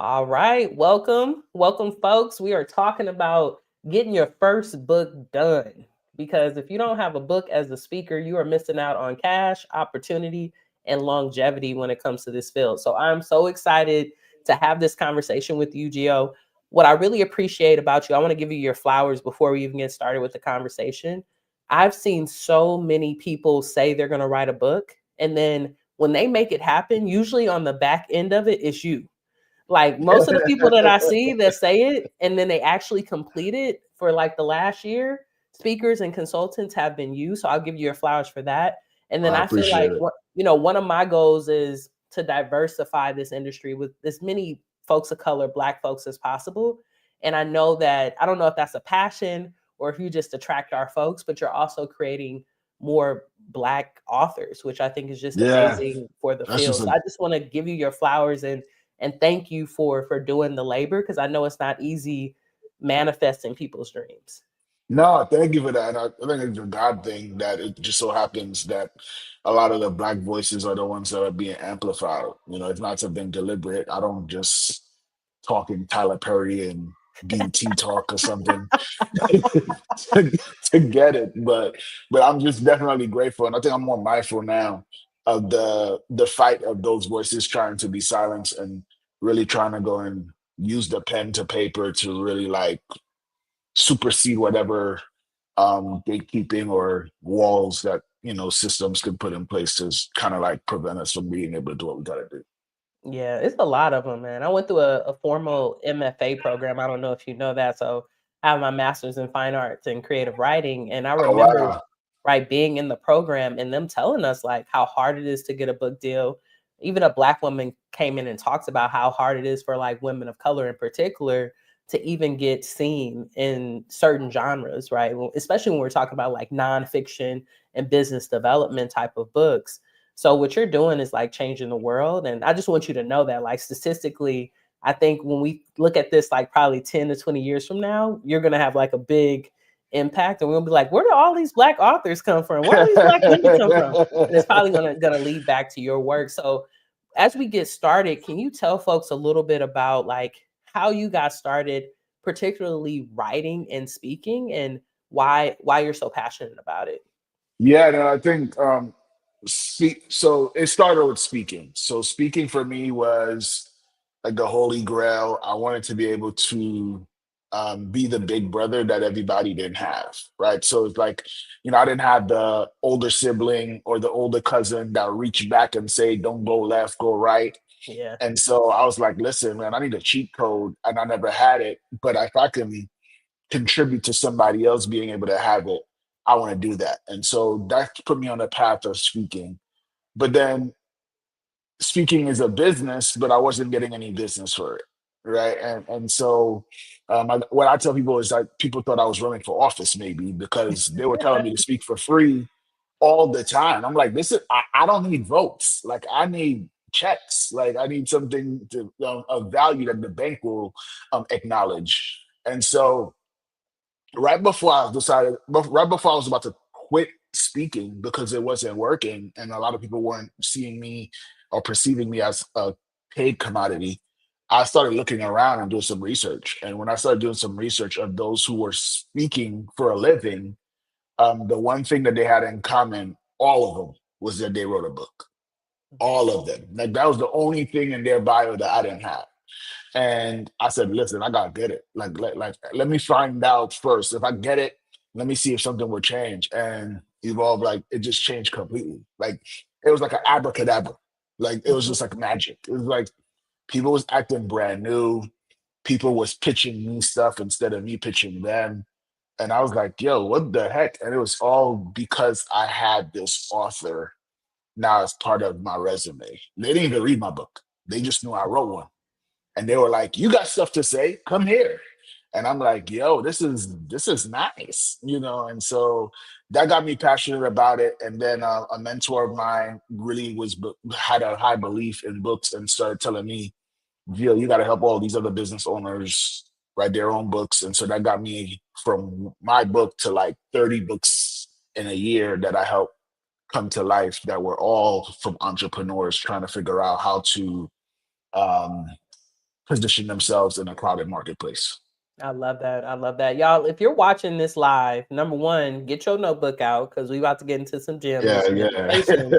All right, welcome. Welcome, folks. We are talking about getting your first book done. Because if you don't have a book as a speaker, you are missing out on cash, opportunity, and longevity when it comes to this field. So I'm so excited to have this conversation with you, Gio. What I really appreciate about you, I want to give you your flowers before we even get started with the conversation. I've seen so many people say they're going to write a book, and then when they make it happen, usually on the back end of it, it's you. Like most of the people that I see that say it and then they actually complete it for like the last year, speakers and consultants have been you. So I'll give you your flowers for that. And then I I feel appreciate like it. one of my goals is to diversify this industry with as many folks of color, black folks as possible. And I know that I don't know if that's a passion or if you just attract our folks, but you're also creating more black authors, which I think is just Yeah, amazing for the that's just field. So a I just want to give you your flowers and thank you for doing the labor because I know it's not easy manifesting people's dreams. no. Thank you for that. I think it's a God thing that it just so happens that a lot of the black voices are the ones that are being amplified. It's not something deliberate. I don't just talk in Tyler Perry and BT talk or something to, to get it, but I'm just definitely grateful, and I think I'm more mindful now of the fight of those voices trying to be silenced and really trying to go and use the pen to paper to really like supersede whatever gatekeeping or walls that systems could put in place to kind of like prevent us from being able to do what we got to do. Yeah, it's a lot of them, man. I went through a formal MFA program. I don't know if you know that. So I have my master's in fine arts and creative writing. And I Oh remember, wow. right, being in the program and them telling us like how hard it is to get a book deal. Even a black woman came in and talks about how hard it is for like women of color in particular to even get seen in certain genres, right? Especially when we're talking about like nonfiction and business development type of books. So what you're doing is like changing the world. And I just want you to know that like statistically, I think when we look at this like probably 10 to 20 years from now, you're gonna have like a big impact. And we'll be like, where do all these black authors come from? Where do these black women come from? And it's probably gonna lead back to your work. So as we get started, can you tell folks a little bit about like how you got started, particularly writing and speaking, and why you're so passionate about it? Yeah, no, I think so it started with speaking. So speaking for me was like the holy grail. I wanted to be able to be the big brother that everybody didn't have, right? So it's like, I didn't have the older sibling or the older cousin that reached back and say, don't go left, go right. Yeah. And so I was like, listen, man, I need a cheat code, and I never had it. But if I can contribute to somebody else being able to have it, I want to do that. And so that put me on the path of speaking. But then speaking is a business, but I wasn't getting any business for it. Right. And so what I tell people is that people thought I was running for office maybe because they were telling me to speak for free all the time. I'm like, I don't need votes. Like I need checks. Like I need something to of value that the bank will acknowledge. And so right before I was about to quit speaking because it wasn't working and a lot of people weren't seeing me or perceiving me as a paid commodity, I started looking around and doing some research. And when I started doing some research of those who were speaking for a living, the one thing that they had in common, all of them, was that they wrote a book. All of them. Like that was the only thing in their bio that I didn't have. And I said, listen, I gotta get it. Let me find out first. If I get it, let me see if something will change. And evolve, like it just changed completely. Like it was like an abracadabra. Like it was just like magic. It was like people was acting brand new. People was pitching me stuff instead of me pitching them. And I was like, yo, what the heck? And it was all because I had this author now as part of my resume. They didn't even read my book. They just knew I wrote one, and they were like, "You got stuff to say? Come here." And I'm like, "Yo, this is nice," And so that got me passionate about it. And then a mentor of mine really had a high belief in books and started telling me, "Gio, you got to help all these other business owners write their own books." And so that got me from my book to like 30 books in a year that I helped come to life that were all from entrepreneurs trying to figure out how to um, position themselves in a crowded marketplace. I love that. I love that. Y'all, if you're watching this live, number one, get your notebook out because we about to get into some gems and Yeah, some yeah. information.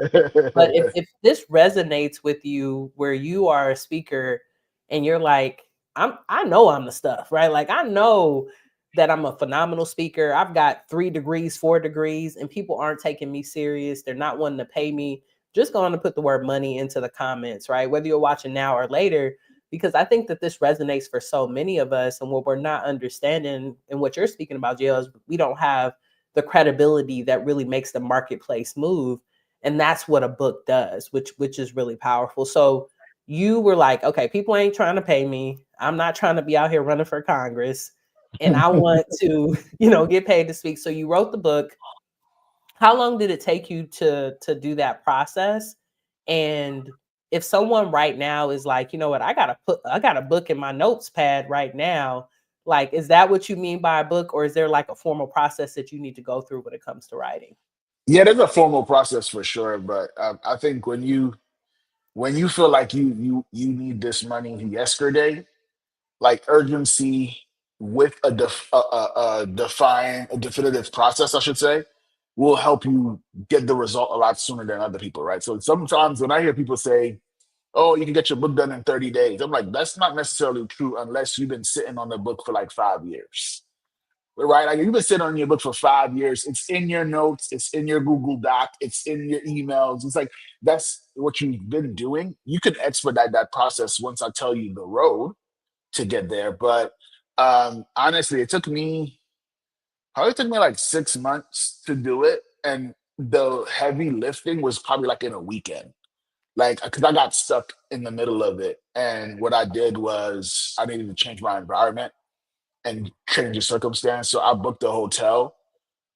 But if this resonates with you where you are a speaker and you're like, I know I'm the stuff, right? Like I know that I'm a phenomenal speaker. I've got 3 degrees, 4 degrees, and people aren't taking me serious. They're not wanting to pay me. Just going to put the word money into the comments, right? Whether you're watching now or later, because I think that this resonates for so many of us. And what we're not understanding and what you're speaking about, Jill, is we don't have the credibility that really makes the marketplace move. And that's what a book does, which is really powerful. So you were like, okay, people ain't trying to pay me. I'm not trying to be out here running for Congress. And I want to, get paid to speak. So you wrote the book. How long did it take you to do that process? And if someone right now is like, you know what, I got a book in my notes pad right now, like, is that what you mean by a book, or is there like a formal process that you need to go through when it comes to writing? Yeah, there's a formal process for sure, but I think when you feel like you need this money yesterday, like urgency with a definitive process, I should say, will help you get the result a lot sooner than other people, right? So sometimes when I hear people say, "Oh, you can get your book done in 30 days," I'm like, that's not necessarily true unless you've been sitting on the book for like 5 years. Right? Like you've been sitting on your book for 5 years. It's in your notes, it's in your Google Doc, it's in your emails. It's like that's what you've been doing. You can expedite that process once I tell you the road to get there. But honestly, it took me like 6 months to do it. And the heavy lifting was probably like in a weekend. Like, because I got stuck in the middle of it. And what I did was I needed to change my environment and change the circumstance. So I booked a hotel,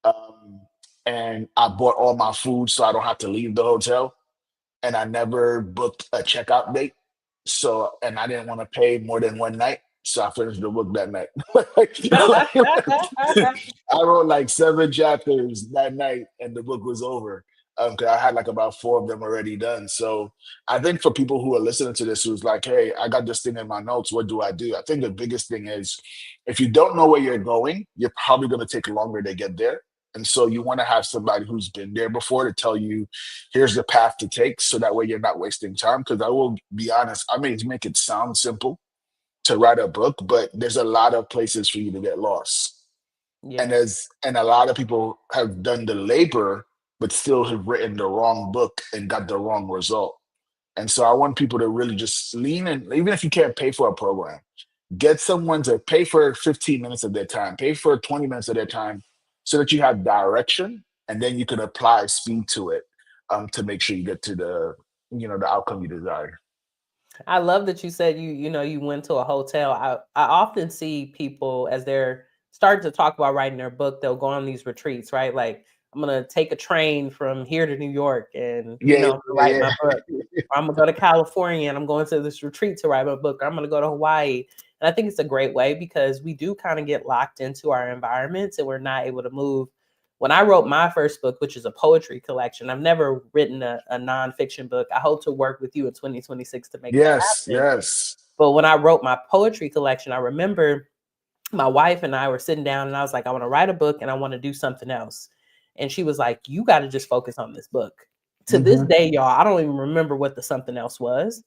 um, and I bought all my food so I don't have to leave the hotel. And I never booked a checkout date. So, and I didn't want to pay more than one night. So I finished the book that night. I wrote like 7 chapters that night and the book was over. 'Cause I had like about 4 of them already done. So I think for people who are listening to this, who's like, hey, I got this thing in my notes. What do I do? I think the biggest thing is if you don't know where you're going, you're probably going to take longer to get there. And so you want to have somebody who's been there before to tell you, here's the path to take. So that way you're not wasting time. Because I will be honest, I may make it sound simple to write a book, but there's a lot of places for you to get lost. And Yeah. and a lot of people have done the labor, but still have written the wrong book and got the wrong result. And so I want people to really just lean in, even if you can't pay for a program, get someone to pay for 15 minutes of their time, pay for 20 minutes of their time so that you have direction and then you can apply speed to it, to make sure you get to the outcome you desire. I love that you said you went to a hotel. I often see people as they're starting to talk about writing their book, they'll go on these retreats, right? Like I'm gonna take a train from here to New York and Yeah, to write yeah, my book. Or I'm gonna go to California and I'm going to this retreat to write my book. Or I'm gonna go to Hawaii. And I think it's a great way because we do kind of get locked into our environments and we're not able to move. When I wrote my first book, which is a poetry collection, I've never written a nonfiction book. I hope to work with you in 2026 to make that yes, happen. yes. But when I wrote my poetry collection, I remember my wife and I were sitting down and I was like, I want to write a book and I want to do something else. And she was like, you got to just focus on this book. To this Hmm. day, y'all, I don't even remember what the something else was.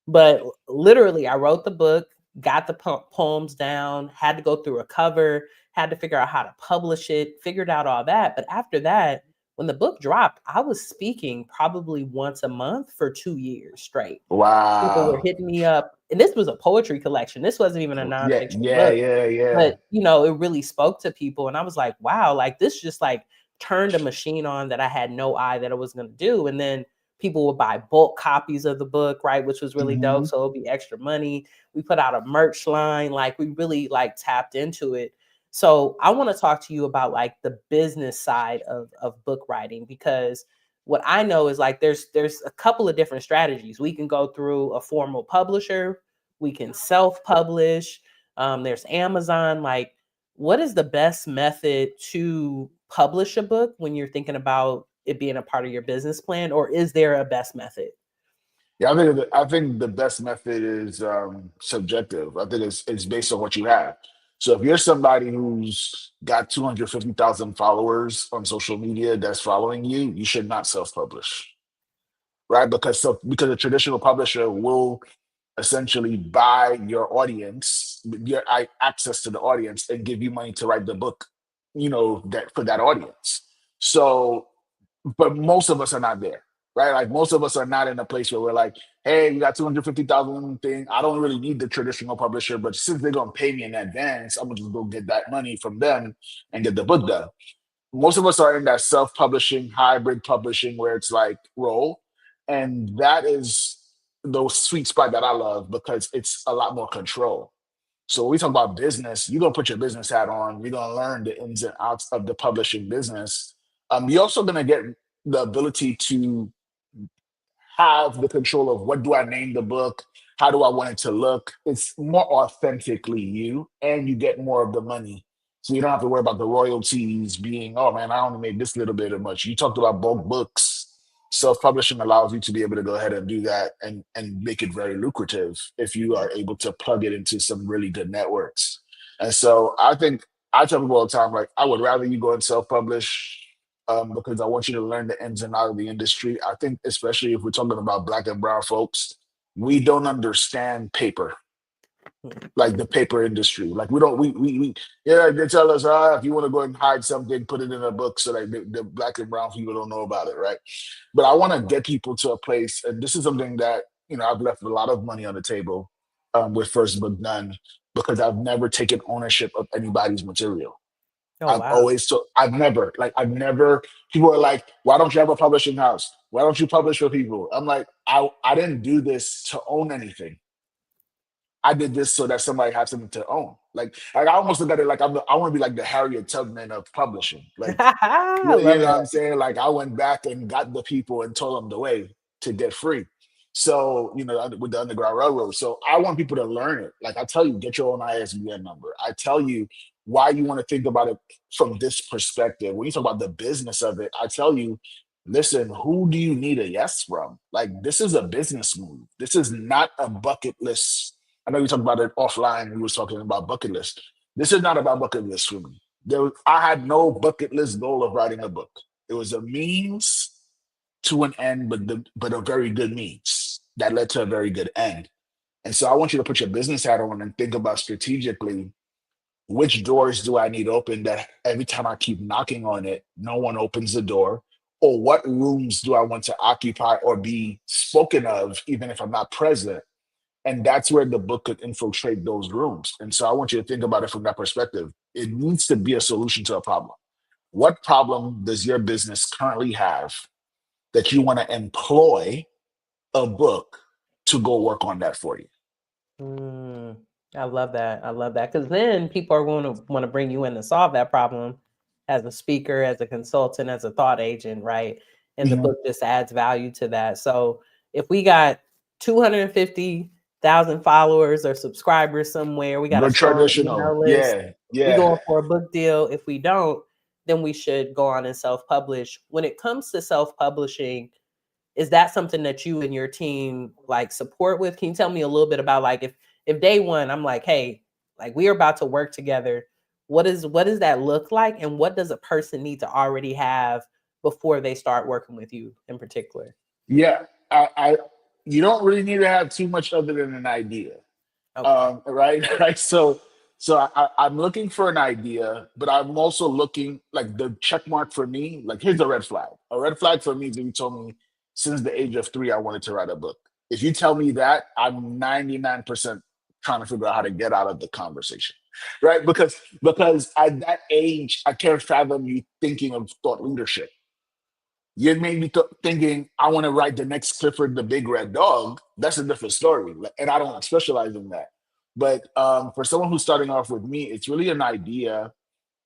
But literally, I wrote the book, got the poems down, had to go through a cover, had to figure out how to publish it, figured out all that. But after that, when the book dropped, I was speaking probably once a month for 2 years straight. People were Wow. hitting me up, and this was a poetry collection. This wasn't even a Yeah, nonfiction yeah, book, yeah, yeah. but it really spoke to people. And I was like, wow, like this just like turned a machine on that I had no eye that it was going to do. And then people would buy bulk copies of the book, right? Which was really dope. Hmm. So it'll be extra money. We put out a merch line, like we really like tapped into it. So I want to talk to you about like the business side of book writing, because what I know is like there's a couple of different strategies. We can go through a formal publisher, we can self-publish. There's Amazon. Like, what is the best method to publish a book when you're thinking about it being a part of your business plan, or is there a best method? Yeah, I think the best method is subjective. I think it's based on what you have. So if you're somebody who's got 250,000 followers on social media that's following you, you should not self-publish, right? Because a traditional publisher will essentially buy your audience, your access to the audience, and give you money to write the book, that for that audience. So but most of us are not there, right? Like most of us are not in a place where we're like, hey, we got 250,000 thing. I don't really need the traditional publisher, but since they're gonna pay me in advance, I'm gonna just go get that money from them and get the book done. Most of us are in that self-publishing, hybrid publishing where it's like role. And that is the sweet spot that I love because it's a lot more control. So when we talk about business, you're gonna put your business hat on. You're gonna learn the ins and outs of the publishing business. You're also gonna get the ability to have the control of what do I name the book, how do I want it to look. It's more authentically you, and you get more of the money. So you don't have to worry about the royalties being, oh man, I only made this little bit of much. You talked about bulk books. Self-publishing allows you to be able to go ahead and do that and make it very lucrative if you are able to plug it into some really good networks. And so I think I tell people all the time, like, I would rather you go and self-publish because I want you to learn the ins and outs of the industry. I think, especially if we're talking about Black and brown folks, we don't understand paper, like the paper industry. Like we don't, we yeah, they tell us, if you want to go and hide something, put it in a book so that the Black and brown people don't know about it, right? But I want to get people to a place, and this is something that, I've left a lot of money on the table with First Book Done because I've never taken ownership of anybody's material. Oh wow. I've never, people are like, why don't you have a publishing house? Why don't you publish for people? I'm like, I didn't do this to own anything. I did this so that somebody had something to own. Like I almost look at it like I want to be like the Harriet Tubman of publishing. Like, I you love know what that. I'm saying? Like I went back and got the people and told them the way to get free. So, with the Underground Railroad. So I want people to learn it. Like I tell you, get your own ISBN number. I tell you why you want to think about it from this perspective. When you talk about the business of it, I tell you, listen, who do you need a yes from? Like this is a business move. This is not a bucket list. I know you talked about it offline. We was talking about bucket list. This is not about bucket list for me. I had no bucket list goal of writing a book. It was a means to an end, but a very good means that led to a very good end. And so I want you to put your business hat on and think about strategically which doors do I need open that every time I keep knocking on it, no one opens the door? Or what rooms do I want to occupy or be spoken of, even if I'm not present? And that's where the book could infiltrate those rooms. And so I want you to think about it from that perspective. It needs to be a solution to a problem. What problem does your business currently have that you want to employ a book to go work on that for you? Mm, I love that. I love that because then people are going to want to bring you in to solve that problem as a speaker, as a consultant, as a thought agent, right? And the Mhm. book just adds value to that. So if we got 250,000 followers or subscribers somewhere, we got a The strong traditional, email list, yeah, we yeah. going for a book deal. If we don't, then we should go on and self-publish. When it comes to self-publishing, is that something that you and your team like support with? Can you tell me a little bit about like if day one I'm like, hey, like we are about to work together, what does that look like, and what does a person need to already have before they start working with you in particular? Yeah, I you don't really need to have too much other than an idea. Okay. Right. Right. I'm looking for an idea, but I'm also looking, like, the check mark for me. Like, here's a red flag. A red flag for me is if you told me since the age of 3 I wanted to write a book. If you tell me that, I'm 99% trying to figure out how to get out of the conversation, right? Because at that age I can't fathom you thinking of thought leadership. You made me thinking I want to write the next Clifford the Big Red Dog. That's a different story, and I don't specialize in that. But for someone who's starting off with me, it's really an idea.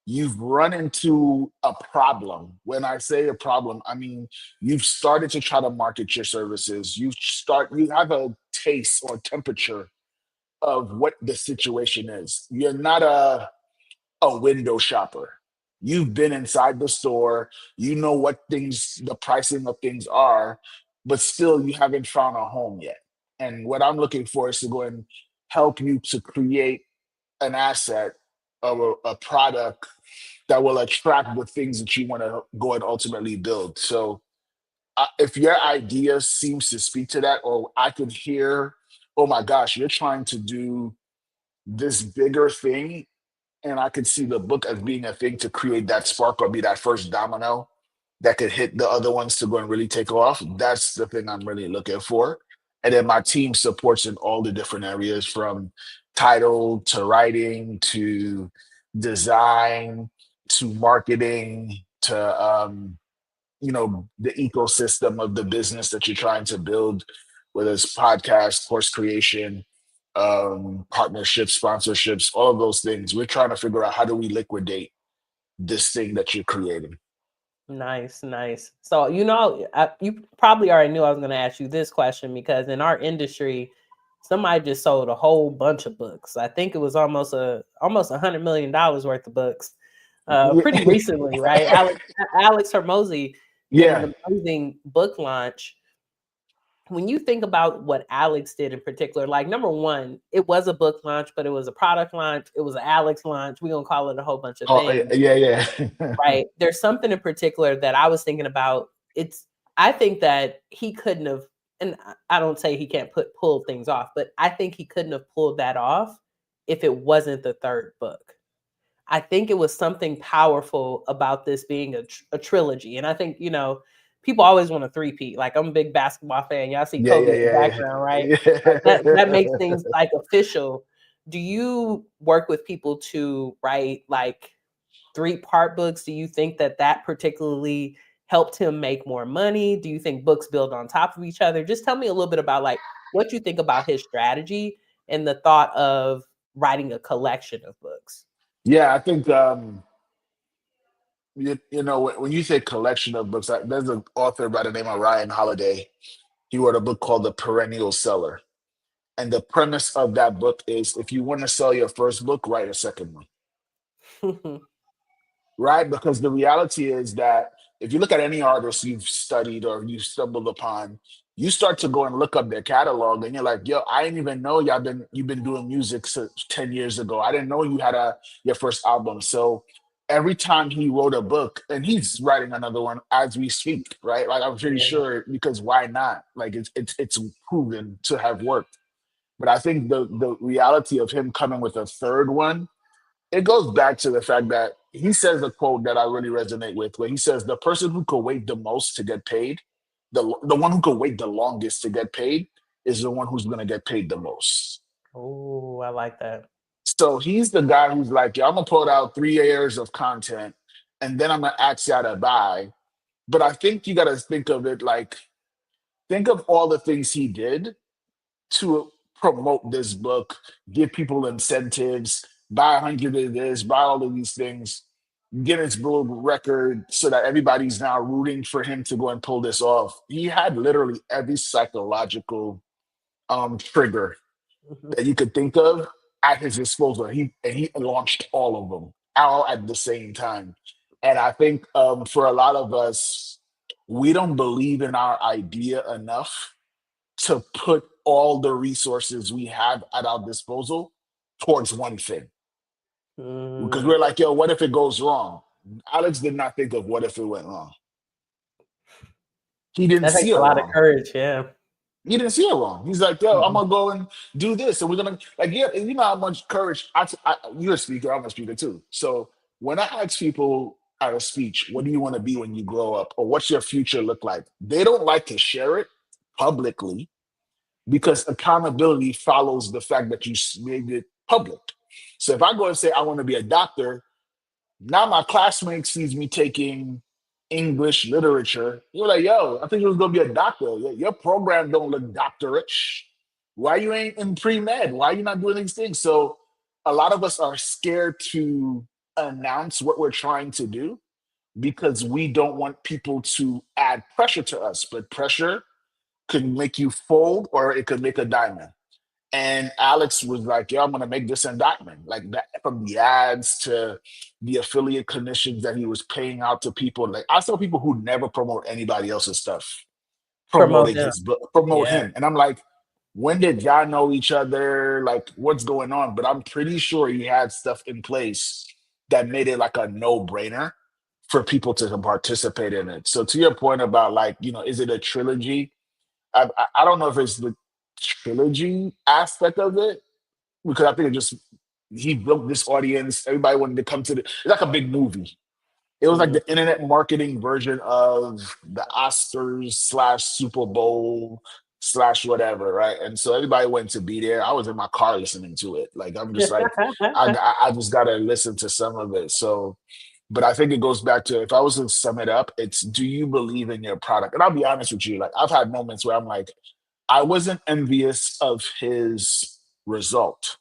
You've run into a problem. When I say a problem, I mean you've started to try to market your services. You have a taste or temperature of what the situation is. You're not a window shopper. You've been inside the store, you know what things, the pricing of things are. but still you haven't found a home yet. And what I'm looking for is to go and help you to create an asset or a product that will attract the things that you want to go and ultimately build. So if your idea seems to speak to that, or I could hear, oh my gosh, you're trying to do this bigger thing, and I could see the book as being a thing to create that spark or be that first domino that could hit the other ones to go and really take off. That's the thing I'm really looking for. And then my team supports in all the different areas from title to writing to design to marketing to the ecosystem of the business that you're trying to build, whether it's podcast, course creation, partnerships, sponsorships, all of those things. We're trying to figure out how do we liquidate this thing that you're creating. Nice, nice. So, you probably already knew I was going to ask you this question because in our industry, somebody just sold a whole bunch of books. I think it was almost $100 million worth of books, pretty recently, right? Alex Hermosi did Yeah. an amazing book launch. When you think about what Alex did in particular, like number one, it was a book launch, but it was a product launch. It was an Alex launch. We're going to call it a whole bunch of Oh, things. yeah, yeah. Right. There's something in particular that I was thinking about. I think that he couldn't have, and I don't say he can't pull things off, but I think he couldn't have pulled that off if it wasn't the third book. I think it was something powerful about this being a trilogy. And I think, people always want to three-peat. Like, I'm a big basketball fan. Y'all see Yeah, Kobe yeah, in the yeah, background, right? Like that yeah. makes things like official. Do you work with people to write like three-part books? Do you think that particularly helped him make more money? Do you think books build on top of each other? Just tell me a little bit about like what you think about his strategy and the thought of writing a collection of books. Yeah, I think when you say collection of books, there's an author by the name of Ryan Holiday. He wrote a book called The Perennial Seller. And the premise of that book is if you want to sell your first book, write a second one. Right? Because the reality is that if you look at any artist you've studied or you've stumbled upon, you start to go and look up their catalog and you're like, yo, I didn't even know you've been doing music since 10 years ago. I didn't know you had your first album. So every time he wrote a book, and he's writing another one as we speak, right? Like I'm pretty Yeah. sure, because why not? Like it's proven to have worked. But I think the reality of him coming with a third one, it goes back to the fact that he says a quote that I really resonate with, where he says, "The person who could wait the most to get paid, the one who could wait the longest to get paid, is the one who's going to get paid the most." Oh, I like that. So he's the guy who's like, "Yeah, I'm gonna put out 3 years of content, and then I'm gonna ask y'all to buy." But I think you got to think of it like, think of all the things he did to promote this book, give people incentives, buy 100 of this, buy all of these things, Guinness Book record, so that everybody's now rooting for him to go and pull this off. He had literally every psychological trigger that you could think of at his disposal. He launched all of them all at the same time. And I think for a lot of us, we don't believe in our idea enough to put all the resources we have at our disposal towards one thing. Because Mm, we're like, yo, what if it goes wrong? Alex did not think of what if it went wrong. He didn't that takes see it a lot of wrong. courage. Yeah. He didn't see it wrong. He's like, yo, I'm Mhm. gonna go and do this, and we're gonna like, yeah, you know how much courage. You're a speaker, I'm a speaker too. So when I ask people at a speech, what do you want to be when you grow up, or what's your future look like? They don't like to share it publicly because accountability follows the fact that you made it public. So if I go and say I want to be a doctor, now my classmate sees me taking English literature. You're like, yo, I think you was gonna be a doctor. Your program don't look doctorish. Why you ain't in pre-med? Why you not doing these things? So a lot of us are scared to announce what we're trying to do because we don't want people to add pressure to us. But pressure could make you fold or it could make a diamond. And Alex was like, "Yo, I'm gonna make this an diamond." Like that, from the ads to the affiliate commissions that he was paying out to people. Like I saw people who never promote anybody else's stuff Promote promoting them. his book, promote Yeah. him. And I'm like, when did y'all know each other? Like, what's going on? But I'm pretty sure he had stuff in place that made it like a no-brainer for people to participate in it. So to your point about like, is it a trilogy? I don't know if it's the trilogy aspect of it, because I think it just he built this audience. Everybody wanted to come to it's like a big movie. It was like Mm. the internet marketing version of the Oscars slash Super Bowl slash whatever, right? And so everybody went to be there. I was in my car listening to it. Like I'm just like, I just gotta listen to some of it. So, but I think it goes back to, if I was to sum it up, it's, do you believe in your product? And I'll be honest with you, like I've had moments where I'm like, I wasn't envious of his result.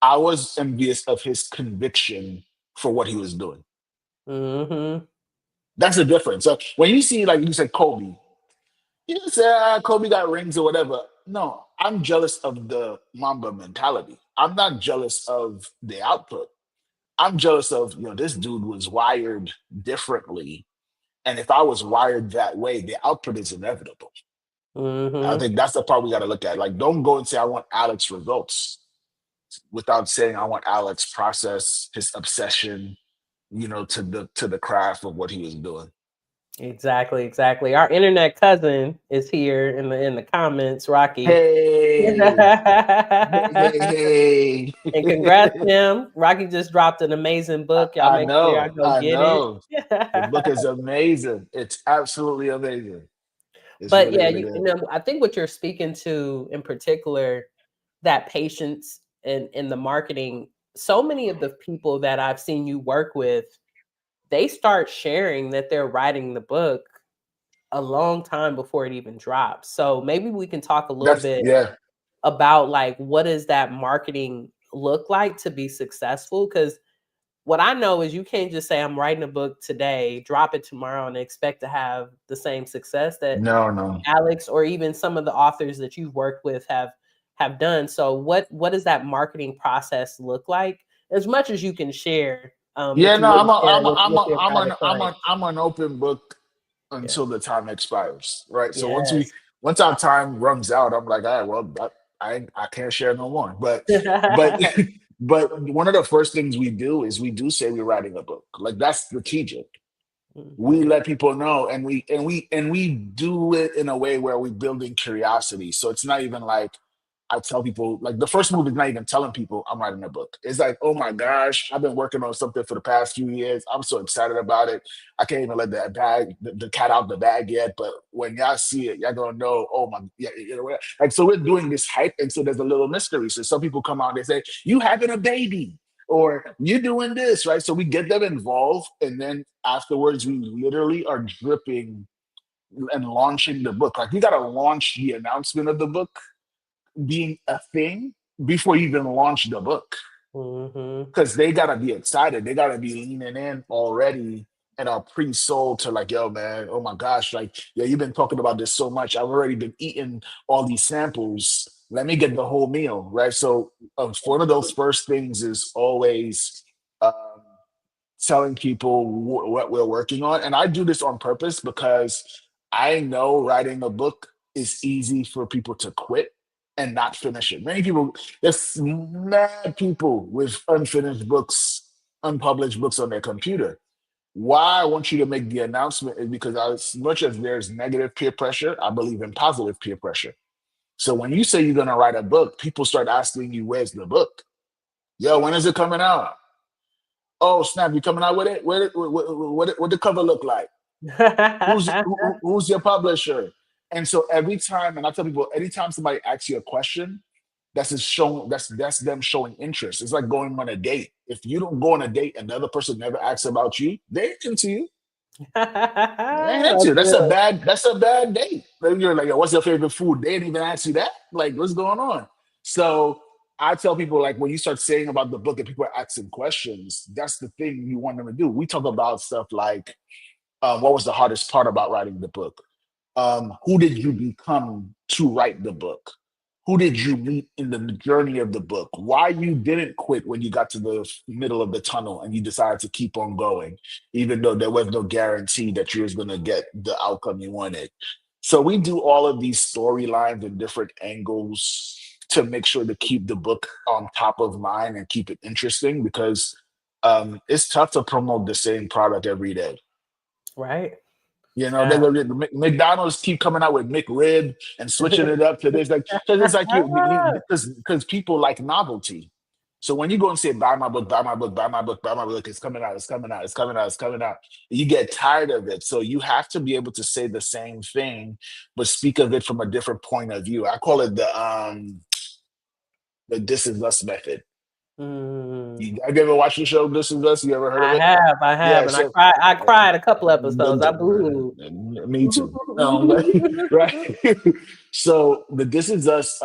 I was envious of his conviction for what he was doing. Hmm. That's the difference. So when you see, like you said, Kobe, you say Kobe got rings or whatever. No, I'm jealous of the Mamba mentality. I'm not jealous of the output. I'm jealous of, this dude was wired differently. And if I was wired that way, the output is inevitable. I Hmm. think that's the part we got to look at. Like, don't go and say, I want Alex results without saying, I want Alex process, his obsession, to the craft of what he was doing. Exactly, exactly. Our internet cousin is here in the comments, Rocky. Hey, hey, And congrats, hey. Tim. Rocky just dropped an amazing book. Y'all I make sure y'all know, go I get it. know. The book is amazing. It's absolutely amazing. It's But really, yeah, really good. I think what you're speaking to in particular, that patience in the marketing, so many of the people that I've seen you work with, they start sharing that they're writing the book a long time before it even drops. So maybe we can talk a little That's bit yeah. about like what does that marketing look like to be successful? Because what I know is you can't just say I'm writing a book today, drop it tomorrow, and expect to have the same success that No, no. Alex or even some of the authors that you've worked with have done. So what does that marketing process look like? As much as you can share, Yeah, if you no, I'm wouldn't a, share I'm a, I'm with a, your I'm private an, I'm an, clients. I'm an open book Yeah. until the time expires, right? So Yes. once our time runs out, I'm like, all right, well, I can't share no more. But, but one of the first things we do is we do say we're writing a book. Like that's strategic. We Mhm. let people know, and we do it in a way where we're building curiosity. So it's not even like I tell people, like the first move is not even telling people I'm writing a book. It's like, oh my gosh, I've been working on something for the past few years. I'm so excited about it. I can't even let the cat out the bag yet. But when y'all see it, y'all gonna know, oh my, yeah, like so we're doing this hype, and so there's a little mystery. So some people come out and they say, you having a baby, or you doing this, right? So we get them involved, and then afterwards we literally are dripping and launching the book. Like you gotta launch the announcement of the book being a thing before you even launch the book, Mhm. because they gotta be excited. They gotta be leaning in already and are pre-sold to like, yo, man, oh my gosh, like, yeah, you've been talking about this so much. I've already been eating all these samples. Let me get the whole meal, right? So one of those first things is always um, telling people what we're working on. And I do this on purpose because I know writing a book is easy for people to quit and not finish it. Many people, there's mad people with unfinished books, unpublished books on their computer. Why I want you to make the announcement is because as much as there's negative peer pressure, I believe in positive peer pressure. So when you say you're going to write a book, people start asking you, where's the book? Yo, when is it coming out? Oh snap! You coming out with it? What the cover look like? Who's your publisher? And so every time, and I tell people, anytime somebody asks you a question, that's them showing interest. It's like going on a date. If you don't go on a date and the other person never asks about you, they ain't into you. They ain't into That's you. That's a good. bad date. Then you're like, what's your favorite food? They didn't even ask you that. Like, what's going on? So I tell people, like, when you start saying about the book and people are asking questions, that's the thing you want them to do. We talk about stuff like, what was the hardest part about writing the book? Who did you become to write the book? Who did you meet in the journey of the book? Why you didn't quit when you got to the middle of the tunnel and you decided to keep on going, even though there was no guarantee that you was going to get the outcome you wanted. So we do all of these storylines and different angles to make sure to keep the book on top of mind and keep it interesting, because it's tough to promote the same product every day. Right. You know, Yeah. McDonald's keep coming out with McRib and switching it up to this, like, because it's like because people like novelty. So when you go and say, buy my book, buy my book, buy my book, buy my book, it's coming out, it's coming out, it's coming out, it's coming out. You get tired of it. So you have to be able to say the same thing, but speak of it from a different point of view. I call it the This Is Us method. Mm. Have you ever watched the show This Is Us? You ever heard of it? I have, Yeah, and so I cried a couple episodes. I booed. me too. Right. So the This Is Us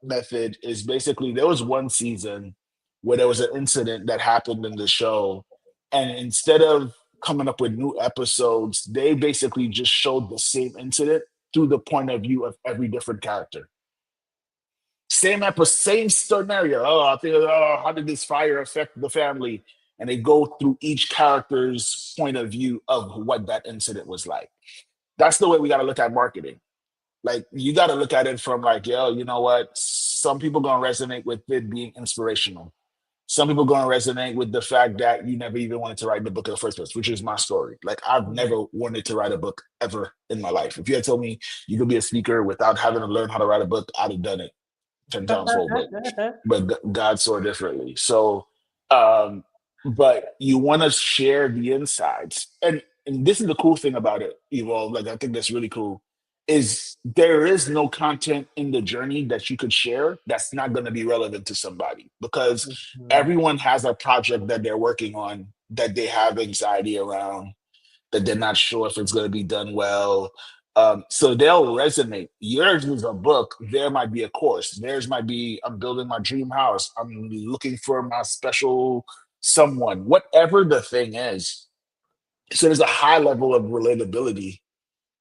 method is basically, there was one season where there was an incident that happened in the show, and instead of coming up with new episodes, they basically just showed the same incident through the point of view of every different character. Same episode, same scenario. Oh, I think, oh, how did this fire affect the family? And they go through each character's point of view of what that incident was like. That's the way we got to look at marketing. Like, you got to look at it from like, yo, you know what? Some people gonna resonate with it being inspirational. Some people gonna resonate with the fact that you never even wanted to write the book in the first place, which is my story. Like, I've never wanted to write a book ever in my life. If you had told me you could be a speaker without having to learn how to write a book, I'd have done it 10 times fold, but God saw differently. So, um, but you want to share the insights, and this is the cool thing about it, Evolve. Like, I think that's really cool. Is there is no content in the journey that you could share that's not going to be relevant to somebody, because Mhm. everyone has a project that they're working on that they have anxiety around, that they're not sure if it's going to be done well. So they'll resonate. Yours is a book. There might be a course. Theirs might be, I'm building my dream house. I'm looking for my special someone, whatever the thing is. So there's a high level of relatability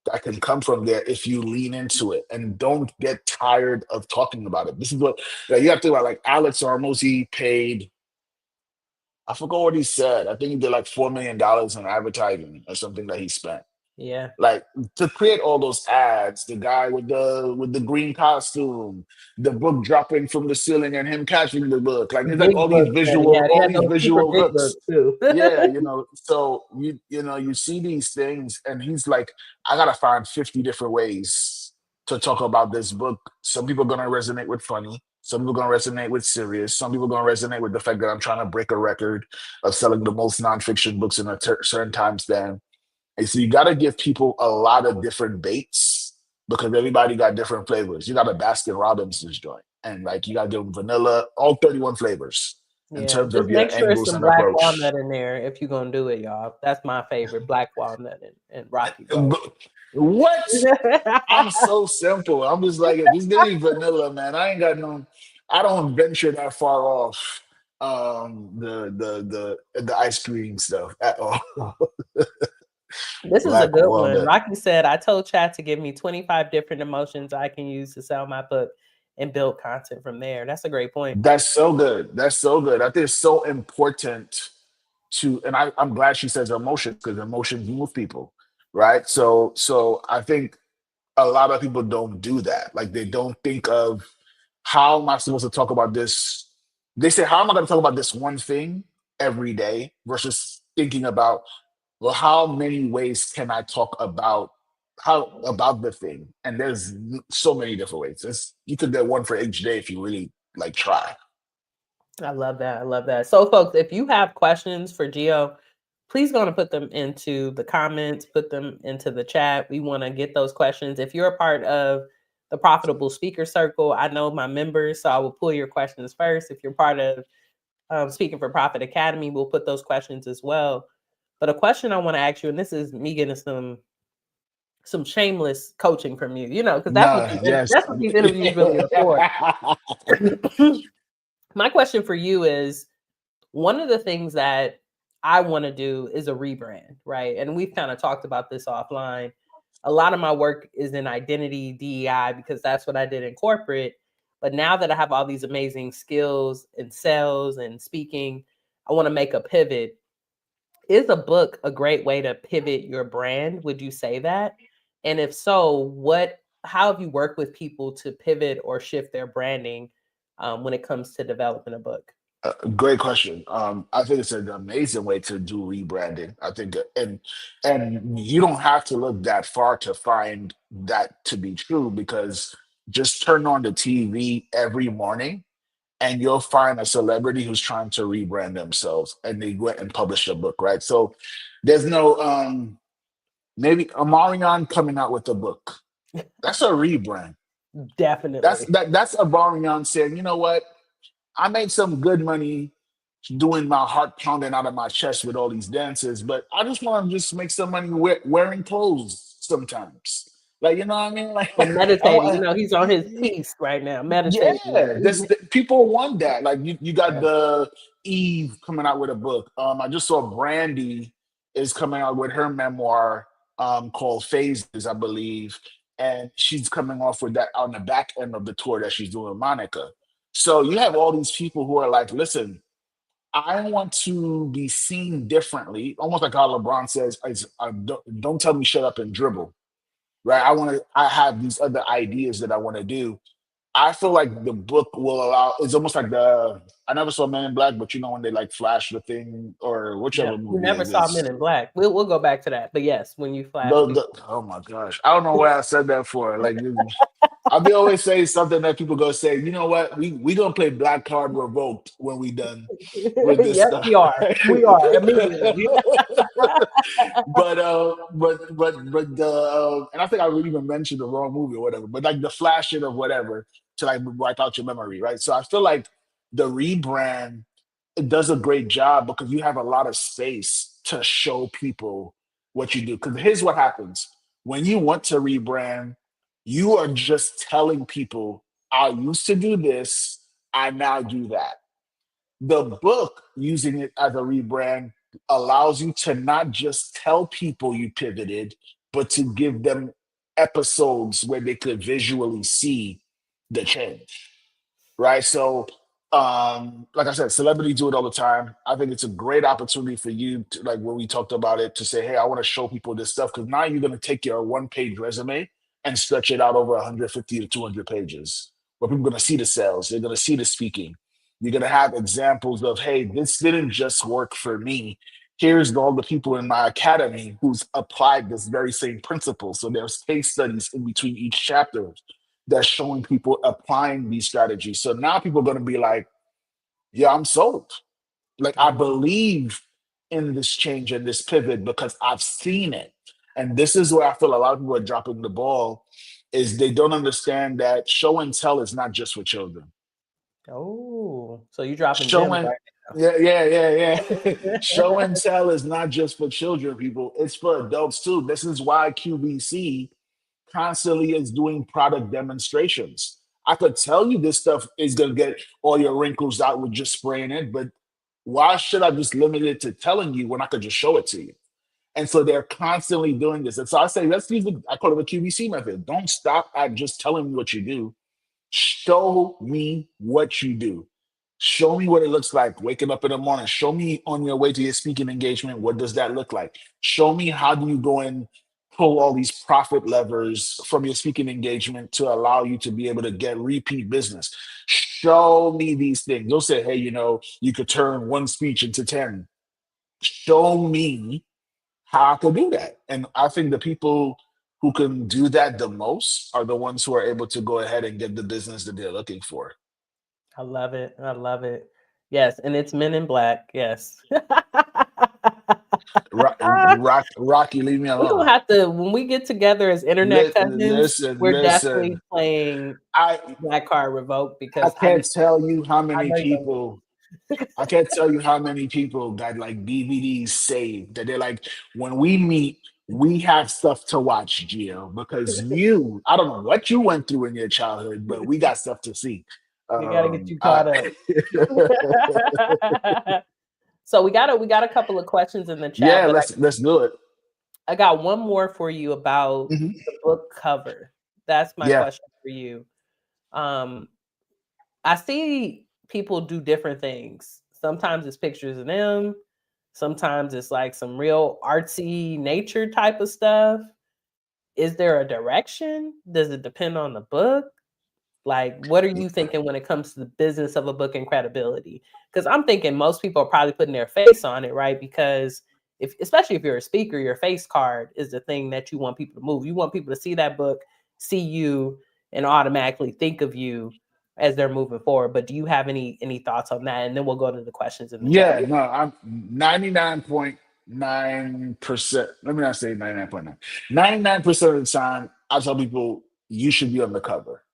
that can come from there if you lean into it and don't get tired of talking about it. This is what, like, you have to think about. Like, Alex Armozy paid, I forgot what he said. I think he did like $4 million in advertising or something that he spent, Yeah. like, to create all those ads. The guy with the green costume, the book dropping from the ceiling and him catching the book. Like, it's like Big books that he had. He all had these those super visual big books hooks. too. Yeah, so you see these things, and he's like, I gotta find 50 different ways to talk about this book. Some people are gonna resonate with funny. Some people are gonna resonate with serious. Some people are gonna resonate with the fact that I'm trying to break a record of selling the most nonfiction books in a certain time span. And so you got to give people a lot of different baits, because everybody got different flavors. You got a Baskin Robinson's joint, and like, you got to give them vanilla, all 31 flavors in Yeah, terms just of make your sure it's angles some and black approach. walnut in there if you're gonna do it, y'all. That's my favorite, black walnut and Rocky Road. What? I'm so simple. I'm just like, if it's getting vanilla, man, I ain't got no. I don't venture that far off the ice cream stuff at all. This is a Black good one. walnut. Rocky said, I told chat to give me 25 different emotions I can use to sell my book and build content from there. That's a great point. That's so good. That's so good. I think it's so important to, and I'm glad she says emotions, because emotions move people, right? So I think a lot of people don't do that. Like, they don't think of, how am I supposed to talk about this? They say, how am I going to talk about this one thing every day, versus thinking about, well, how many ways can I talk about, how about the thing? And there's so many different ways. You could get one for each day if you really like try. I love that. I love that. So, folks, if you have questions for Geo, please go and put them into the comments, put them into the chat. We want to get those questions. If you're a part of the Profitable Speaker Circle, I know my members, so I will pull your questions first. If you're part of Speaking for Profit Academy, we'll put those questions as well. But a question I want to ask you, and this is me getting some shameless coaching from you, because No, yes. that's what these interviews really are for. My question for you is, one of the things that I want to do is a rebrand, right? And we've kind of talked about this offline. A lot of my work is in identity, DEI, because that's what I did in corporate. But now that I have all these amazing skills in sales and speaking, I want to make a pivot. Is a book a great way to pivot your brand? Would you say that? And if so, how have you worked with people to pivot or shift their branding when it comes to developing a book? Great question. I think it's an amazing way to do rebranding. I think, and you don't have to look that far to find that to be true, because just turn on the TV every morning and you'll find a celebrity who's trying to rebrand themselves, and they went and published a book, right? So there's no maybe Amarion coming out with a book. That's a rebrand. That's Definitely. that's Amarion saying, you know what? I made some good money doing my heart pounding out of my chest with all these dances, but I just want to just make some money wearing clothes sometimes. Like, you know what I mean? Like, Or I meditating. want, He's on his piece right now, meditating. yeah, this people want that. Like, you got Yeah. the Eve coming out with a book. I just saw Brandy is coming out with her memoir called Phases, I believe, and she's coming off with that on the back end of the tour that she's doing with Monica. So you have all these people who are like, listen, I want to be seen differently, almost like how LeBron says, don't tell me shut up and dribble, right? I have these other ideas that I want to do. I feel like the book will allow, it's almost like I never saw Men in Black, but you know, when they like flash the thing or Yeah. whichever You movie never it saw is. Men in Black. We'll go back to that. But yes, when you flash people. Oh my gosh. I don't know why I said that for. Like, I'll be always saying something that people go say, you know what, we gonna play Black Card Revoked when we done with this Yes, stuff. we are. We are immediately. But the and I think I even mentioned the wrong movie or whatever, but like the flashing of whatever to like wipe out your memory, right? So I feel like the rebrand, it does a great job because you have a lot of space to show people what you do. Because here's what happens when you want to rebrand, you are just telling people, I used to do this, I now do that. The book, using it as a rebrand, allows you to not just tell people you pivoted, but to give them episodes where they could visually see the change, right? So, like I said, celebrities do it all the time. I think it's a great opportunity for you to, like when we talked about it, to say, hey, I want to show people this stuff, because now you're going to take your one-page resume and stretch it out over 150 to 200 pages, where people are going to see the sales, they're going to see the speaking. You're going to have examples of, hey, this didn't just work for me. Here's all the people in my academy who's applied this very same principle. So there's case studies in between each chapter that's showing people applying these strategies. So now people are going to be like, yeah, I'm sold. Like, I Mhm. believe in this change and this pivot because I've seen it. And this is where I feel a lot of people are dropping the ball, is they don't understand that show and tell is not just for children. Oh, so you dropping gems Showing, right yeah, yeah, yeah, yeah. Show now. and tell is not just for children, people. It's for adults too. This is why QVC constantly is doing product demonstrations. I could tell you this stuff is going to get all your wrinkles out with just spraying it, but why should I just limit it to telling you when I could just show it to you? And so they're constantly doing this. And so I say, let's use I call it the QVC method. Don't stop at just telling me what you do. Show me what you do. Show me what it looks like waking up in the morning. Show me on your way to your speaking engagement. What does that look like? Show me how do you go and pull all these profit levers from your speaking engagement to allow you to be able to get repeat business. Show me these things. You'll say, hey, you could turn one speech into 10. Show me how I could do that. And I think the people who can do that the most are the ones who are able to go ahead and get the business that they're looking for. I love it. I love it. Yes, and it's Men in Black. Yes. Rocky, leave me We're alone. gonna have to when we get together as internet cousins, Listen, we're definitely listen. playing I Black Card Revoked I because can't tell you how I many know you're gonna people. I can't tell you how many people got like DVDs saved that they're like, when we meet, we have stuff to watch, Gio, because I don't know what you went through in your childhood, but we got stuff to see. we gotta get you I, caught up. So we got a couple of questions in the chat, yeah, but let's do it. I got one more for you about Mhm. the book cover. That's my Yeah, question for you. Um, I see people do different things. Sometimes it's pictures of them. Sometimes it's like some real artsy nature type of stuff. is there a direction? Does it depend on the book? Like, what are you thinking when it comes to the business of a book and credibility? Because I'm thinking most people are probably putting their face on it, right? Because if, especially if you're a speaker, your face card is the thing that you want people to move. You want people to see that book, see you, and automatically think of you as they're moving forward. But do you have any thoughts on that? And then we'll go to the questions in the chat. Yeah, no, I'm 99.9%. Let me not say 99.9. 99% of the time, I tell people you should be on the cover.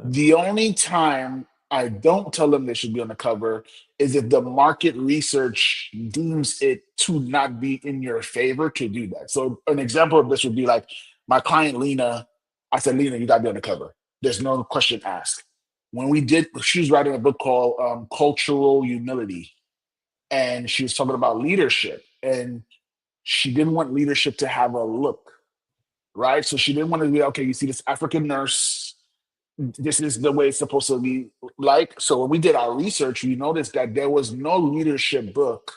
The only time I don't tell them they should be on the cover is if the market research deems it to not be in your favor to do that. So an example of this would be like my client Lena. I said, Lena, you gotta be on the cover. There's no question asked. When we did, she was writing a book called Cultural Humility, and she was talking about leadership, and she didn't want leadership to have a look, right? So she didn't want to be, okay, you see this African nurse, this is the way it's supposed to be like. So when we did our research, we noticed that there was no leadership book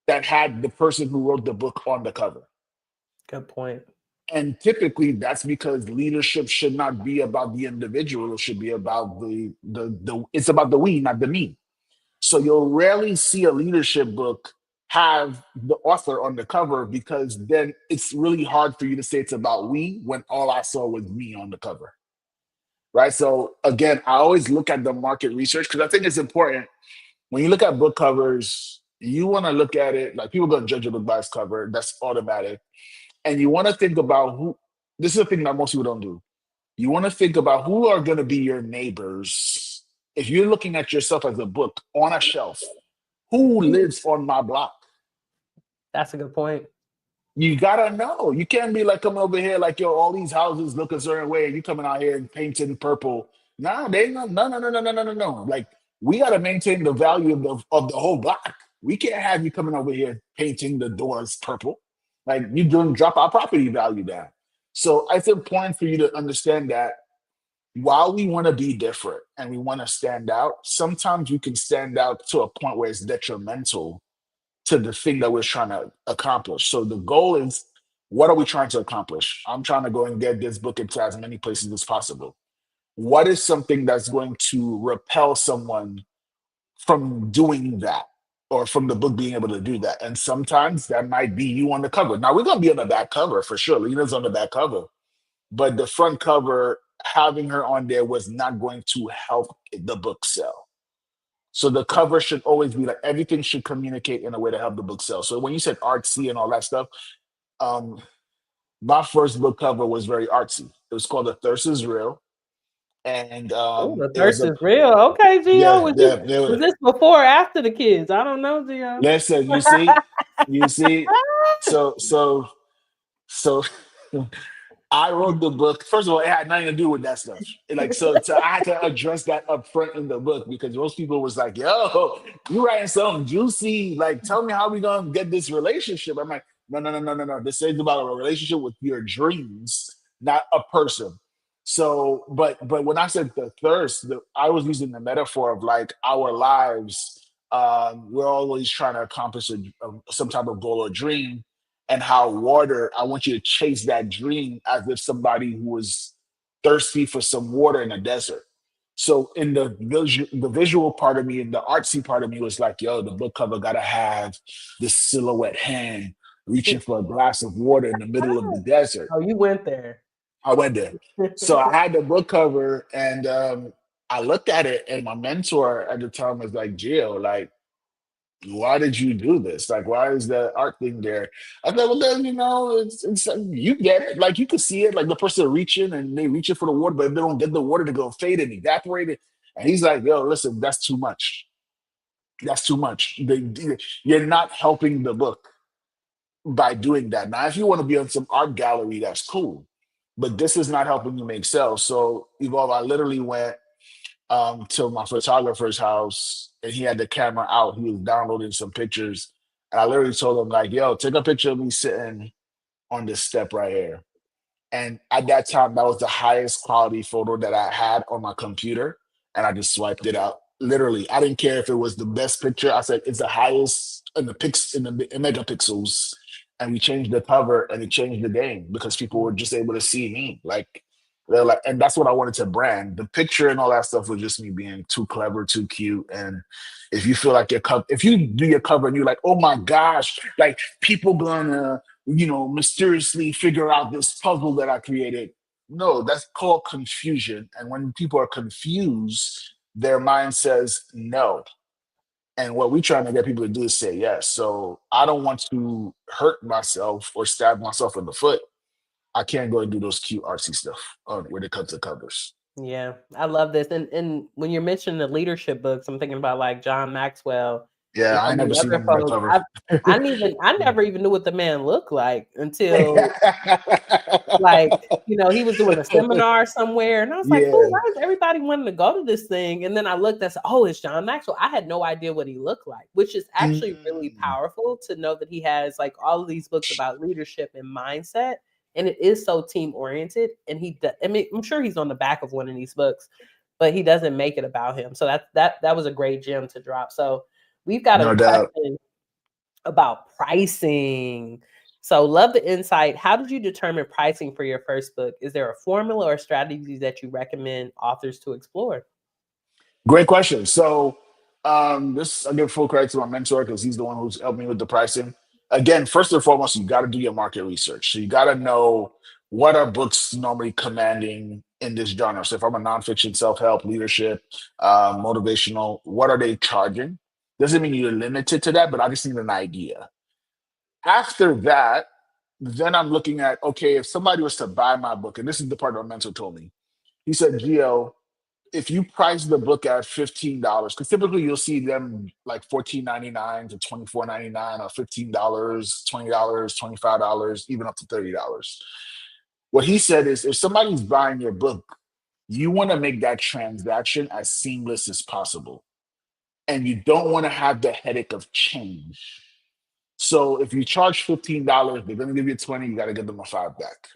that had the person who wrote the book on the cover. Good point. And typically that's because leadership should not be about the individual. It should be about the it's about the we, not the me. So you'll rarely see a leadership book have the author on the cover, because then it's really hard for you to say it's about we when all I saw was me on the cover. Right. So again, I always look at the market research because I think it's important. When you look at book covers, you want to look at it like people going to judge a book by its cover. That's automatic. And you want to think about who, this is the thing that most people don't do. You want to think about who are going to be your neighbors. If you're looking at yourself as a book on a shelf, who lives on my block? That's a good point. You gotta know. You can't be like coming over here like, yo, all these houses look a certain way, and you coming out here and painting purple. Nah, they no, no, no, no, no, no, no, no, no. Like, we gotta maintain the value of the whole block. We can't have you coming over here painting the doors purple. Like, you don't drop our property value down. So it's important for you to understand that while we want to be different and we want to stand out, sometimes you can stand out to a point where it's detrimental to the thing that we're trying to accomplish. So the goal is, what are we trying to accomplish? I'm trying to go and get this book into as many places as possible. What is something that's going to repel someone from doing that, or from the book being able to do that? And sometimes that might be you on the cover. Now we're going to be on the back cover for sure. Lena's on the back cover, but the front cover, having her on there was not going to help the book sell. So the cover should always be like, everything should communicate in a way to help the book sell. So when you said artsy and all that stuff, um, my first book cover was very artsy. It was called The Thirst Is Real. And Oh, the it was thirst a, is real. Okay, Geo. yeah, yeah, Was this before or after the kids? I don't know, Geo. listen, you see, so I wrote the book. First of all, it had nothing to do with that stuff. Like, so I had to address that up front in the book, because most people was like, yo, you writing something juicy. Like, tell me how we gonna get this relationship. I'm like, no, no, no, no, no, no. This is about a relationship with your dreams, not a person. So, but when I said the thirst, I was using the metaphor of like our lives. We're always trying to accomplish some type of goal or dream, and how water, I want you to chase that dream as if somebody who was thirsty for some water in a desert. So in the visual part of me and the artsy part of me was like, yo, the book cover gotta have this silhouette hand reaching for a glass of water in the middle of the desert. Oh, you went there. I went there. So I had the book cover, and I looked at it, and my mentor at the time was like, Geo, like, why did you do this? Like, why is the art thing there? I said, well, then, it's you get it. Like, you could see it, like the person reaching and they reaching for the water, but if they don't get the water to go fade and evaporate it. And he's like, yo, listen, that's too much. That's too much. You're not helping the book by doing that. Now, if you want to be on some art gallery, that's cool. But this is not helping you make sales. So, Evolve, I literally went to my photographer's house, and he had the camera out. He was downloading some pictures. And I literally told him, like, yo, take a picture of me sitting on this step right here. And at that time, that was the highest quality photo that I had on my computer. And I just swiped it out. Literally, I didn't care if it was the best picture. I said it's the highest in the megapixels. and we changed the cover, and it changed the game because people were just able to see me. Like they're like, and that's what I wanted to brand. The picture and all that stuff was just me being too clever, too cute. And if you feel like your cover, if you do your cover and you're like, oh my gosh, like people gonna, mysteriously figure out this puzzle that I created. No, that's called confusion. And when people are confused, their mind says no. And what we're trying to get people to do is say yes. So I don't want to hurt myself or stab myself in the foot. I can't go and do those cute artsy stuff when it comes to covers. Yeah, I love this. And when you're mentioning the leadership books, I'm thinking about like John Maxwell Yeah, and I some ain't of never the seen other him on the folks. cover. I never even knew what the man looked like until like, he was doing a seminar somewhere, and I was like, "Oh, Yeah. why is everybody wanting to go to this thing?" And then I looked, I said, "Oh, it's John Maxwell." I had no idea what he looked like, which is actually really Mm. powerful to know that he has like all of these books about leadership and mindset, and it is so team oriented. And I mean, I'm sure he's on the back of one of these books, but he doesn't make it about him. So that was a great gem to drop. So we've got a No doubt. question about pricing. So love the insight. How did you determine pricing for your first book? Is there a formula or strategies that you recommend authors to explore? Great question. So this I give full credit to my mentor because he's the one who's helped me with the pricing. Again, first and foremost, you got to do your market research. So you got to know what are books normally commanding in this genre. So if I'm a nonfiction, self-help, leadership, motivational, what are they charging? Doesn't mean you're limited to that, but I just need an idea. After that, then I'm looking at, okay, if somebody was to buy my book, and this is the part that my mentor told me. He said, Geo, if you price the book at $15, because typically you'll see them like $14.99 to $24.99 or $15, $20, $25, even up to $30. What he said is if somebody's buying your book, you want to make that transaction as seamless as possible. And you don't want to have the headache of change. So if you charge $15, they're going to give you 20, you got to give them a five back,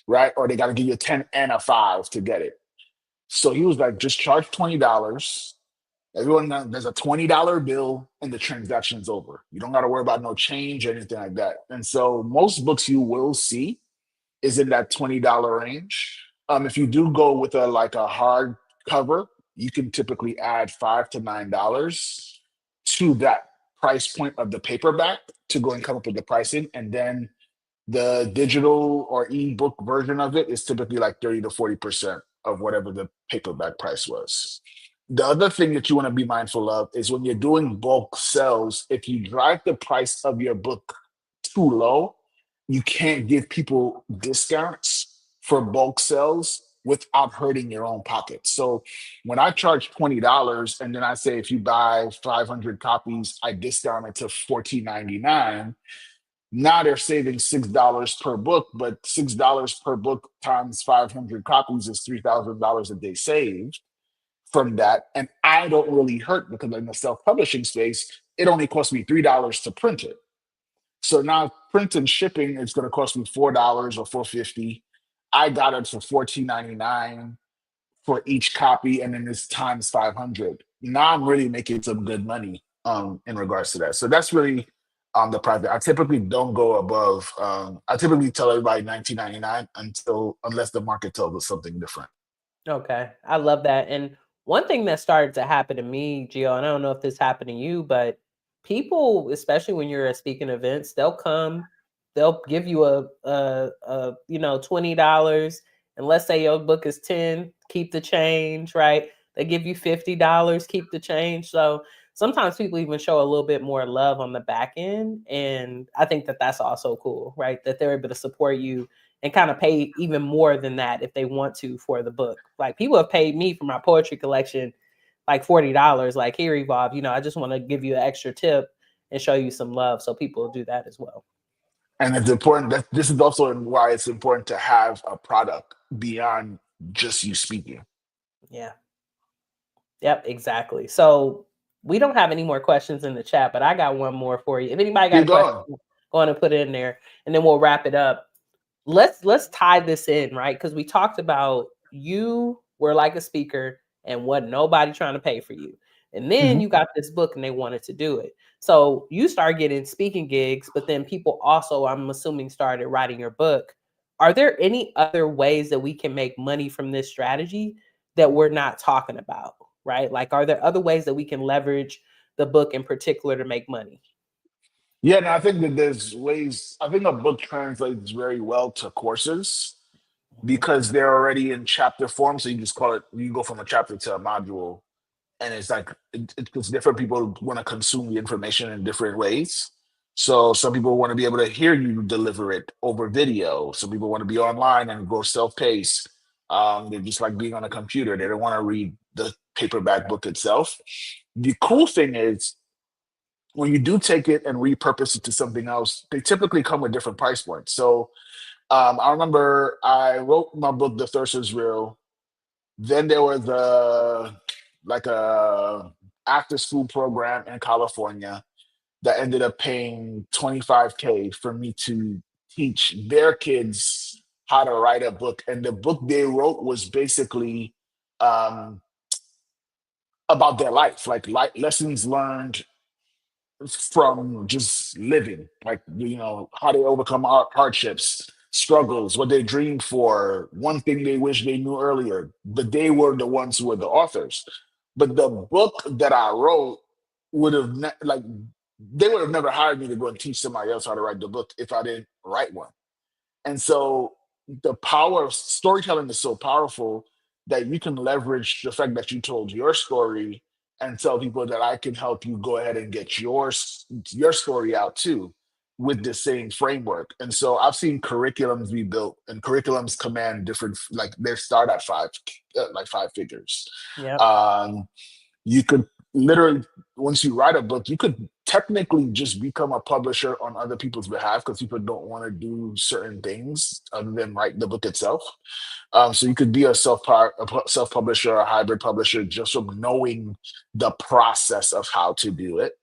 right? Or they got to give you 10 and a five to get it. So he was like, just charge $20. Everyone knows there's a $20 bill and the transaction's over. You don't got to worry about no change or anything like that. And so most books you will see is in that $20 range. If you do go with a hard cover, you can typically add $5 to $9 to that price point of the paperback to go and come up with the pricing. And then the digital or ebook version of it is typically like 30 to 40% of whatever the paperback price was. The other thing that you want to be mindful of is when you're doing bulk sales, if you drive the price of your book too low, you can't give people discounts for bulk sales without hurting your own pocket. So when I charge $20 and then I say if you buy 500 copies, I discount it to $14.99. Now they're saving $6 per book, but $6 per book times 500 copies is $3,000 that they saved from that. And I don't really hurt because in the self-publishing space, it only cost me $3 to print it. So now print and shipping is going to cost me $4 or $4.50. I got it for $14.99 for each copy, and then it's times 500. Now I'm really making some good money in regards to that. So that's really the private. I typically don't go above. I typically tell everybody 19.99 unless the market tells us something different. Okay. I love that. And one thing that started to happen to me, Gio, and I don't know if this happened to you, but people, especially when you're at speaking events, they'll give you a $20. And let's say your book is 10, keep the change, right? They give you $50, keep the change. So sometimes people even show a little bit more love on the back end. And I think that that's also cool, right? That they're able to support you and kind of pay even more than that if they want to for the book. Like people have paid me for my poetry collection like $40. Like, here, Evolve, I just want to give you an extra tip and show you some love. So people do that as well. And it's important that this is also why it's important to have a product beyond just you speaking. Yeah. Yep, exactly. So we don't have any more questions in the chat, but I got one more for you. If anybody got a Keep question, going. go on and put it in there, and then we'll wrap it up. Let's tie this in, right? Because we talked about you were like a speaker and wasn't nobody trying to pay for you. And then Mhm. you got this book and they wanted to do it. So you start getting speaking gigs, but then people also, I'm assuming, started writing your book. Are there any other ways that we can make money from this strategy that we're not talking about? Right? Like, are there other ways that we can leverage the book in particular to make money? Yeah, and I think that there's ways. I think a book translates very well to courses Mhm. because they're already in chapter form. So you just call it. You go from a chapter to a module, and it's like because different people want to consume the information in different ways. So some people want to be able to hear you deliver it over video. Some people want to be online and go self-paced. They just like being on a computer. They don't want to read the paperback book itself. The cool thing is when you do take it and repurpose it to something else, they typically come with different price points. So I remember I wrote my book, The Thirst is Real. Then there was a after school program in California that ended up paying 25K for me to teach their kids how to write a book. And the book they wrote was basically um, about their life, like lessons learned from just living, like how they overcome hardships, struggles, what they dreamed for, one thing they wish they knew earlier. But they were the ones who were the authors. But the book that I wrote would have like they would have never hired me to go and teach somebody else how to write the book if I didn't write one. And so the power of storytelling is so powerful that you can leverage the fact that you told your story and tell people that I can help you go ahead and get your story out too with the same framework. And so I've seen curriculums be built and curriculums command different, like they start at five figures. Yep. Um, you could literally, once you write a book, you could technically just become a publisher on other people's behalf because people don't want to do certain things other than write the book itself. So you could be a self publisher, a hybrid publisher, just from knowing the process of how to do it.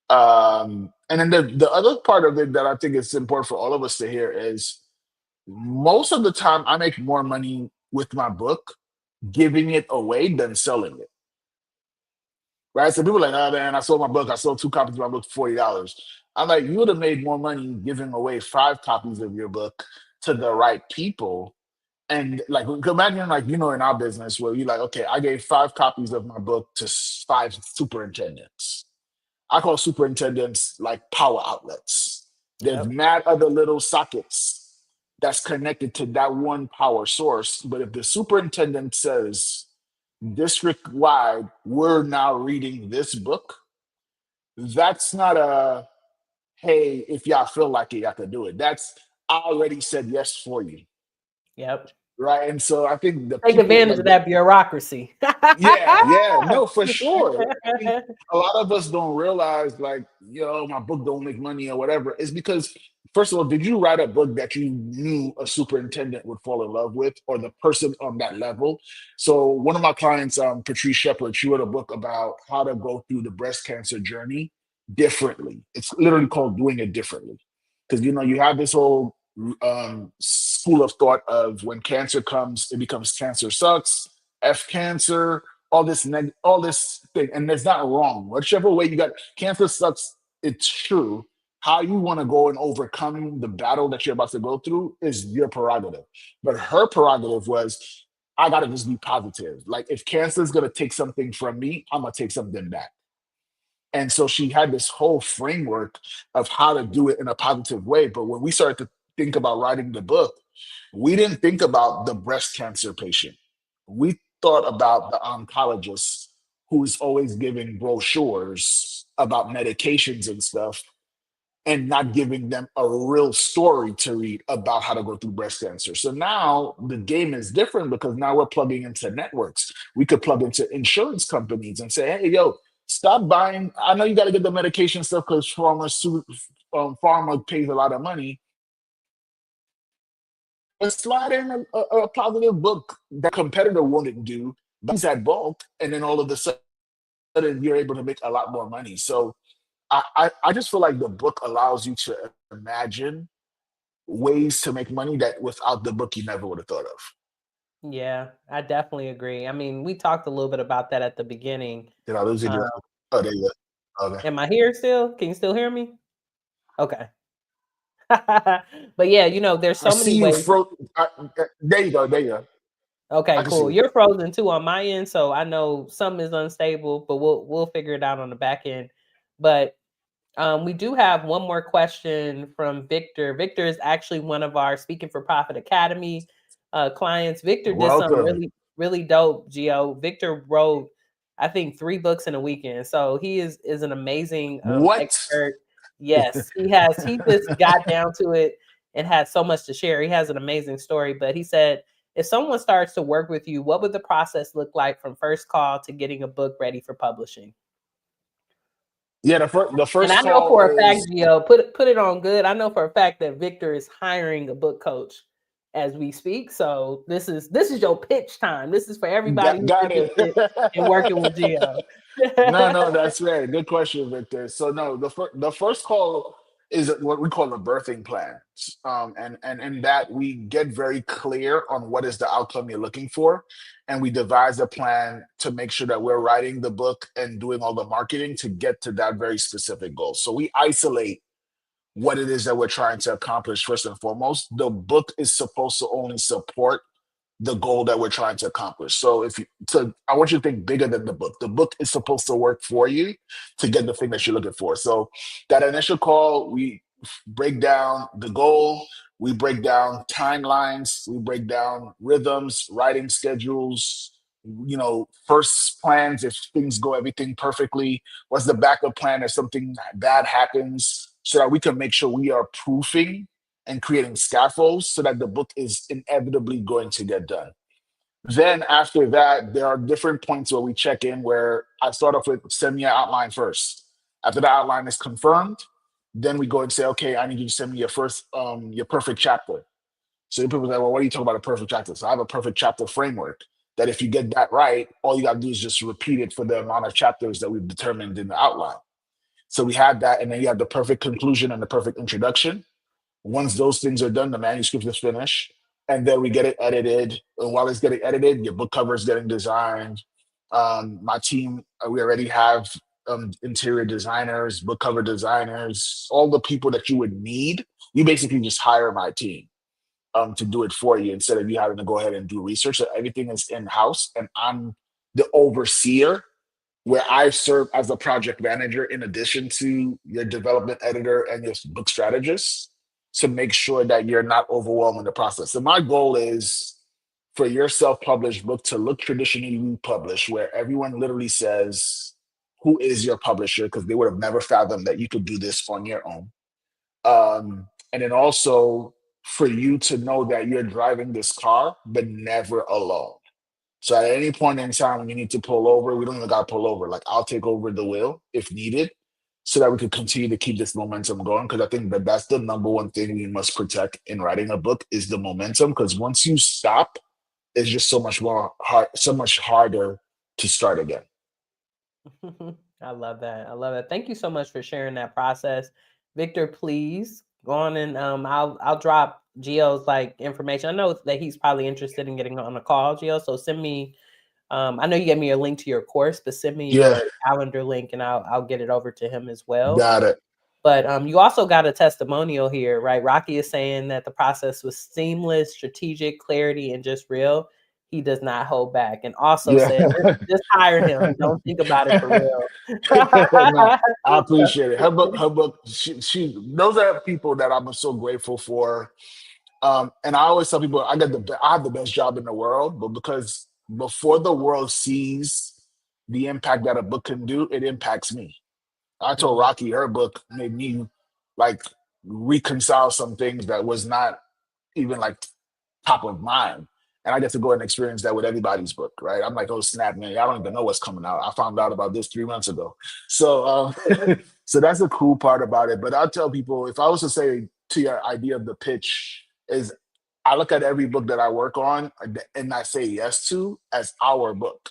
And then the other part of it that I think is important for all of us to hear is most of the time I make more money with my book giving it away than selling it. Right? So people are like, oh man, I sold my book. I sold 2 copies of my book for $40. I'm like, you would have made more money giving away 5 copies of your book to the right people. And like, imagine like, in our business where you're like, okay, I gave 5 copies of my book to 5 superintendents. I call superintendents like power outlets. There's Yep. mad other little sockets that's connected to that one power source. But if the superintendent says, district wide, we're now reading this book, that's not a, hey, if y'all feel like it, y'all can do it. That's, I already said yes for you. Yep. Right. And so I think the Take people advantage like of that bureaucracy. yeah, yeah, no, for sure. I think a lot of us don't realize, like, my book don't make money or whatever. It's because, first of all, did you write a book that you knew a superintendent would fall in love with, or the person on that level? So one of my clients, Patrice Shepard, she wrote a book about how to go through the breast cancer journey differently. It's literally called Doing It Differently, because you have this whole school of thought of when cancer comes, it becomes cancer sucks, F cancer, all this thing, and it's not wrong. Whichever way you got, cancer sucks. It's true. How you want to go and overcome the battle that you're about to go through is your prerogative. But her prerogative was, I gotta just be positive. Like if cancer is gonna take something from me, I'm gonna take something back. And so she had this whole framework of how to do it in a positive way. But when we started to think about writing the book, we didn't think about the breast cancer patient. We thought about the oncologist who's always giving brochures about medications and stuff and not giving them a real story to read about how to go through breast cancer. So now the game is different because now we're plugging into networks. We could plug into insurance companies and say, hey, yo, stop buying. I know you got to get the medication stuff because pharma pays a lot of money. But slide in a positive book that competitor wouldn't do, buys that bulk, and then all of a sudden you're able to make a lot more money. So I just feel like the book allows you to imagine ways to make money that without the book you never would have thought of. Yeah, I definitely agree. I mean, we talked a little bit about that at the beginning. Did I lose you? Uh, Oh, there you go. Okay. am I here still? Can you still hear me? Okay. But yeah, there's I so see many you ways. fro. There you go. There you go. I Okay, can see cool. you. You're frozen too on my end, so I know something is unstable, but we'll figure it out on the back end. But we do have one more question from Victor. Victor is actually one of our Speaking for Profit Academy clients. Victor did something Welcome. really, really dope, Geo. Victor wrote, I think, 3 books in a weekend. So he is an amazing What? expert. Yes, he just got down to it and had so much to share. He has an amazing story. But he said, if someone starts to work with you, what would the process look like from first call to getting a book ready for publishing? Yeah, the And first I know call for a fact, is Gio, put it on good. I know for a fact that Victor is hiring a book coach as we speak. So this is your pitch time. This is for everybody who's got interested in working with it. Gio. No, that's right. Good question, Victor. So no, the first call is what we call a birthing plan, and in that we get very clear on what is the outcome you're looking for, and we devise a plan to make sure that we're writing the book and doing all the marketing to get to that very specific goal. So we isolate what it is that we're trying to accomplish first and foremost. The book is supposed to only support the goal that we're trying to accomplish. So I want you to think bigger than the book. The book is supposed to work for you to get the thing that you're looking for. So that initial call, we break down the goal, we break down timelines, we break down rhythms, writing schedules, first plans if things go everything perfectly. What's the backup plan if something bad happens, so that we can make sure we are proofing and creating scaffolds so that the book is inevitably going to get done. Then after that, there are different points where we check in where I start off with send me an outline first. After the outline is confirmed, then we go and say, okay, I need you to send me your perfect chapter. So people say, well, what are you talking about a perfect chapter? So I have a perfect chapter framework that if you get that right, all you got to do is just repeat it for the amount of chapters that we've determined in the outline. So we have that, and then you have the perfect conclusion and the perfect introduction. Once those things are done, the manuscript is finished, and then we get it edited. And while it's getting edited, your book cover is getting designed. My team, we already have interior designers, book cover designers, all the people that you would need. You basically just hire my team to do it for you instead of you having to go ahead and do research. So everything is in house, and I'm the overseer where I serve as a project manager in addition to your development editor and your book strategist to make sure that you're not overwhelmed in the process. So my goal is for your self-published book to look traditionally published, where everyone literally says, who is your publisher? Because they would have never fathomed that you could do this on your own. And then also for you to know that you're driving this car, but never alone. So at any point in time when you need to pull over, we don't even got to pull over. Like I'll take over the wheel if needed, so that we can continue to keep this momentum going. Because I think that that's the number one thing we must protect in writing a book is the momentum. Because once you stop, it's just so much harder to start again. I love that. I love it. Thank you so much for sharing that process. Victor, please go on and I'll drop Geo's like information. I know that he's probably interested in getting on a call, Geo. So send me I know you gave me a link to your course, but send me Yeah, your calendar link and I'll get it over to him as well. got it. But you also got a testimonial here, right? Rocky is saying that the process was seamless, strategic, clarity, and just real. He does not hold back, and also Yeah. said, just hire him. Don't think about it for real. No, I appreciate it. Her book. She. Those are people that I'm so grateful for. And I always tell people I have the best job in the world, but because before the world sees the impact that a book can do, it impacts me. I told Mhm. Rocky her book made me like reconcile some things that was not even like top of mind. And I get to go and experience that with everybody's book, right? I'm like, oh snap, man! I don't even know what's coming out. I found out about this 3 months ago, so so that's the cool part about it. But I'll tell people if I was to say to your idea of the pitch is, I look at every book that I work on and I say yes to as our book.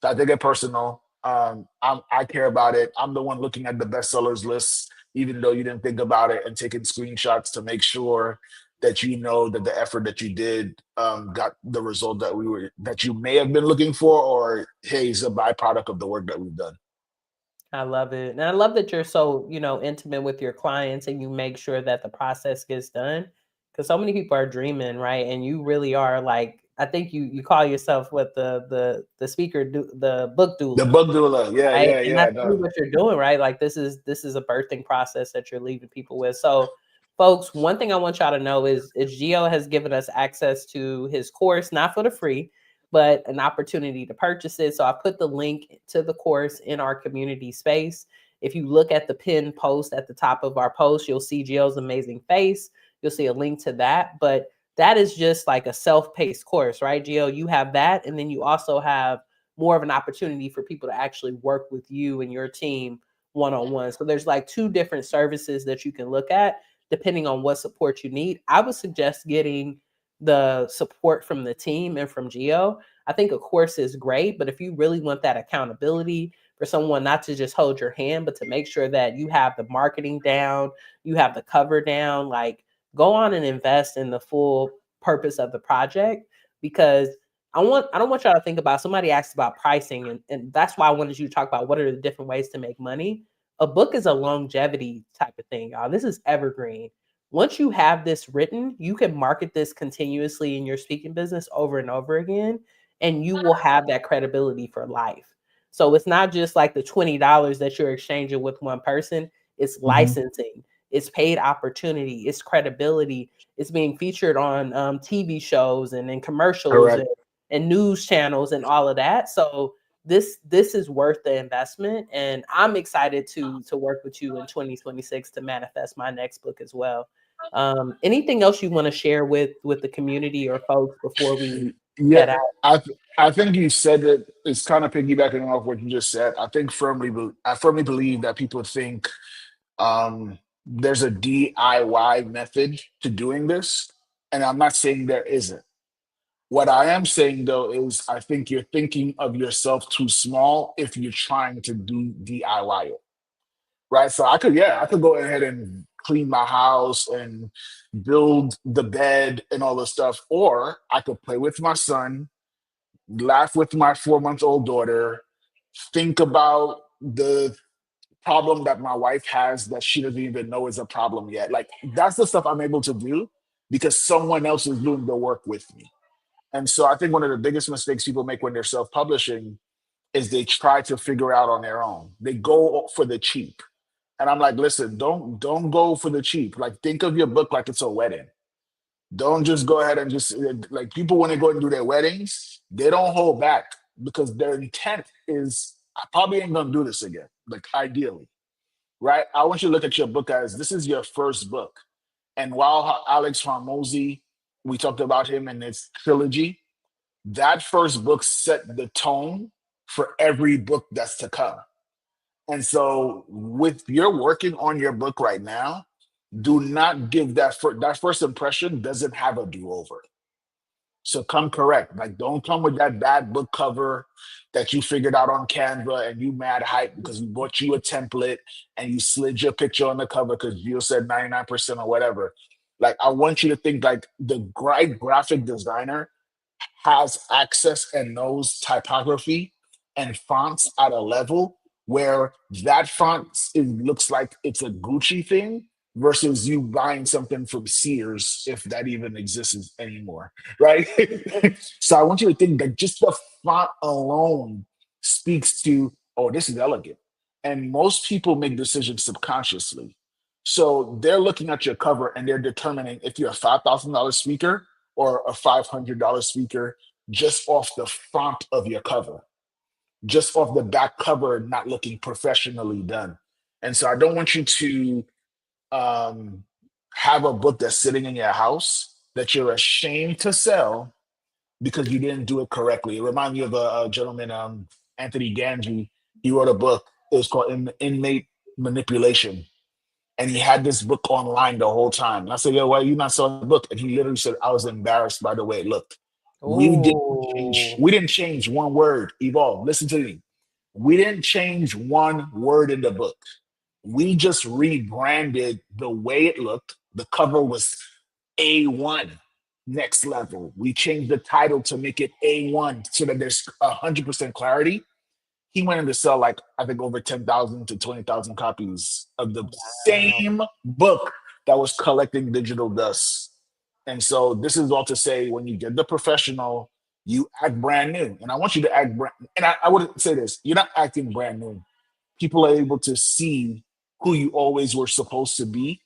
So I take it personal. I care about it. I'm the one looking at the bestsellers list, even though you didn't think about it, and taking screenshots to make sure that you know that the effort that you did got the result that you may have been looking for, or hey, it's a byproduct of the work that we've done? I love it. And I love that you're so, intimate with your clients and you make sure that the process gets done. Cause so many people are dreaming, right? And you really are like, I think you call yourself what the speaker the book The doula, bug doula, yeah, right? yeah, And yeah. that's really No. what you're doing, right? Like this is a birthing process that you're leaving people with. So folks, one thing I want y'all to know is Geo has given us access to his course, not for the free, but an opportunity to purchase it. So I put the link to the course in our community space. If you look at the pinned post at the top of our post, you'll see Geo's amazing face. You'll see a link to that. But that is just like a self-paced course, right, Geo? You have that, and then you also have more of an opportunity for people to actually work with you and your team one-on-one. So there's like two different services that you can look at depending on what support you need. I would suggest getting the support from the team and from Geo. I think a course is great, but if you really want that accountability for someone not to just hold your hand, but to make sure that you have the marketing down, you have the cover down, like go on and invest in the full purpose of the project because I don't want y'all to think about somebody asked about pricing and that's why I wanted you to talk about what are the different ways to make money. A book is a longevity type of thing, y'all. This is evergreen. Once you have this written, you can market this continuously in your speaking business over and over again, and you will have that credibility for life. So it's not just like the $20 that you're exchanging with one person, it's Mhm. licensing, it's paid opportunity, it's credibility, it's being featured on TV shows and in commercials Correct. and news channels and all of that. So this is worth the investment, and I'm excited to work with you in 2026 to manifest my next book as well. Anything else you want to share with the community or folks before we Yeah, head out? I think you said that it's kind of piggybacking off what you just said. I firmly believe that people think there's a DIY method to doing this, and I'm not saying there isn't. What I am saying though is I think you're thinking of yourself too small if you're trying to do DIY it, right? So I could go ahead and clean my house and build the bed and all this stuff, or I could play with my son, laugh with my 4 month old daughter, think about the problem that my wife has that she doesn't even know is a problem yet. Like that's the stuff I'm able to do because someone else is doing the work with me. And so I think one of the biggest mistakes people make when they're self-publishing is they try to figure out on their own. They go for the cheap. And I'm like, listen, don't go for the cheap. Like think of your book like it's a wedding. Don't just go ahead and just like people when they go and do their weddings, they don't hold back because their intent is I probably ain't gonna do this again. Like ideally, right? I want you to look at your book as this is your first book. And while Alex Hormozy, we talked about him in his trilogy, that first book set the tone for every book that's to come. And so, with you're working on your book right now, do not give that first impression doesn't have a do over. So come correct. Like, don't come with that bad book cover that you figured out on Canva and you mad hype because we bought you a template and you slid your picture on the cover because you said 99% or whatever. Like, I want you to think like the great graphic designer has access and knows typography and fonts at a level where that looks like it's a Gucci thing versus you buying something from Sears, if that even exists anymore, right? So I want you to think that just the font alone speaks to, oh, this is elegant. And most people make decisions subconsciously. So they're looking at your cover and they're determining if you're a $5,000 speaker or a $500 speaker just off the font of your cover, just off the back cover, not looking professionally done. And so I don't want you to um, have a book that's sitting in your house that you're ashamed to sell because you didn't do it correctly. It reminds me of a gentleman, Anthony Ganji. He wrote a book. It was called Inmate Manipulation, and he had this book online the whole time. And I said, "Yo, why are you not selling the book?" And he literally said, "I was embarrassed by the way it looked. Oh, We didn't change one word. Evolve. Listen to me. We didn't change one word in the book. We just rebranded the way it looked. The cover was A1 next level. We changed the title to make it A1 so that there's 100% clarity. He went in to sell like I think over 10,000 to 20,000 copies of the Wow. same book that was collecting digital dust. And so this is all to say when you get the professional, you act brand new. And I want you to act brand and I wouldn't say this, you're not acting brand new. People are able to see who you always were supposed to be,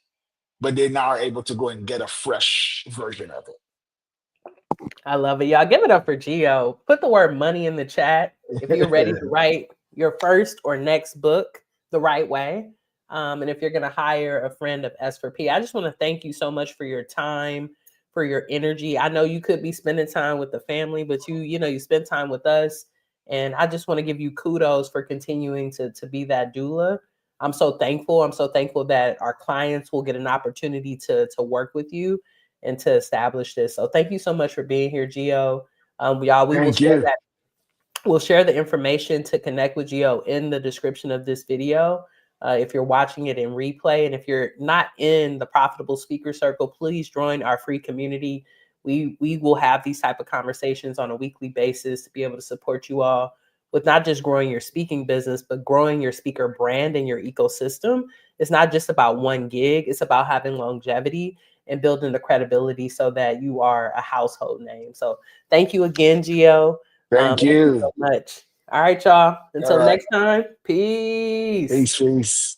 but they now are able to go and get a fresh version of I love it. Y'all give it up for Geo. Put the word money in the chat if you're ready to it. write your first or next book the right way. And if you're going to hire a friend of S for P, I just want to thank you so much for your time, for your energy. I know you could be spending time with the family, but you spend time with us. And I just want to give you kudos for continuing to be that doula. I'm so thankful. I'm so thankful that our clients will get an opportunity to work with you and to establish this. So thank you so much for being here, Geo. Y'all, we will Thank share you. that. We'll share the information to connect with Geo in the description of this video. If you're watching it in replay, and if you're not in the Profitable Speaker Circle, please join our free community. We will have these type of conversations on a weekly basis to be able to support you all with not just growing your speaking business, but growing your speaker brand and your ecosystem. It's not just about one gig. It's about having longevity and building the credibility so that you are a household name. So thank you again, Geo. Thank Thank you you. so much. All right, y'all. All Until right. next time, peace. Peace, peace.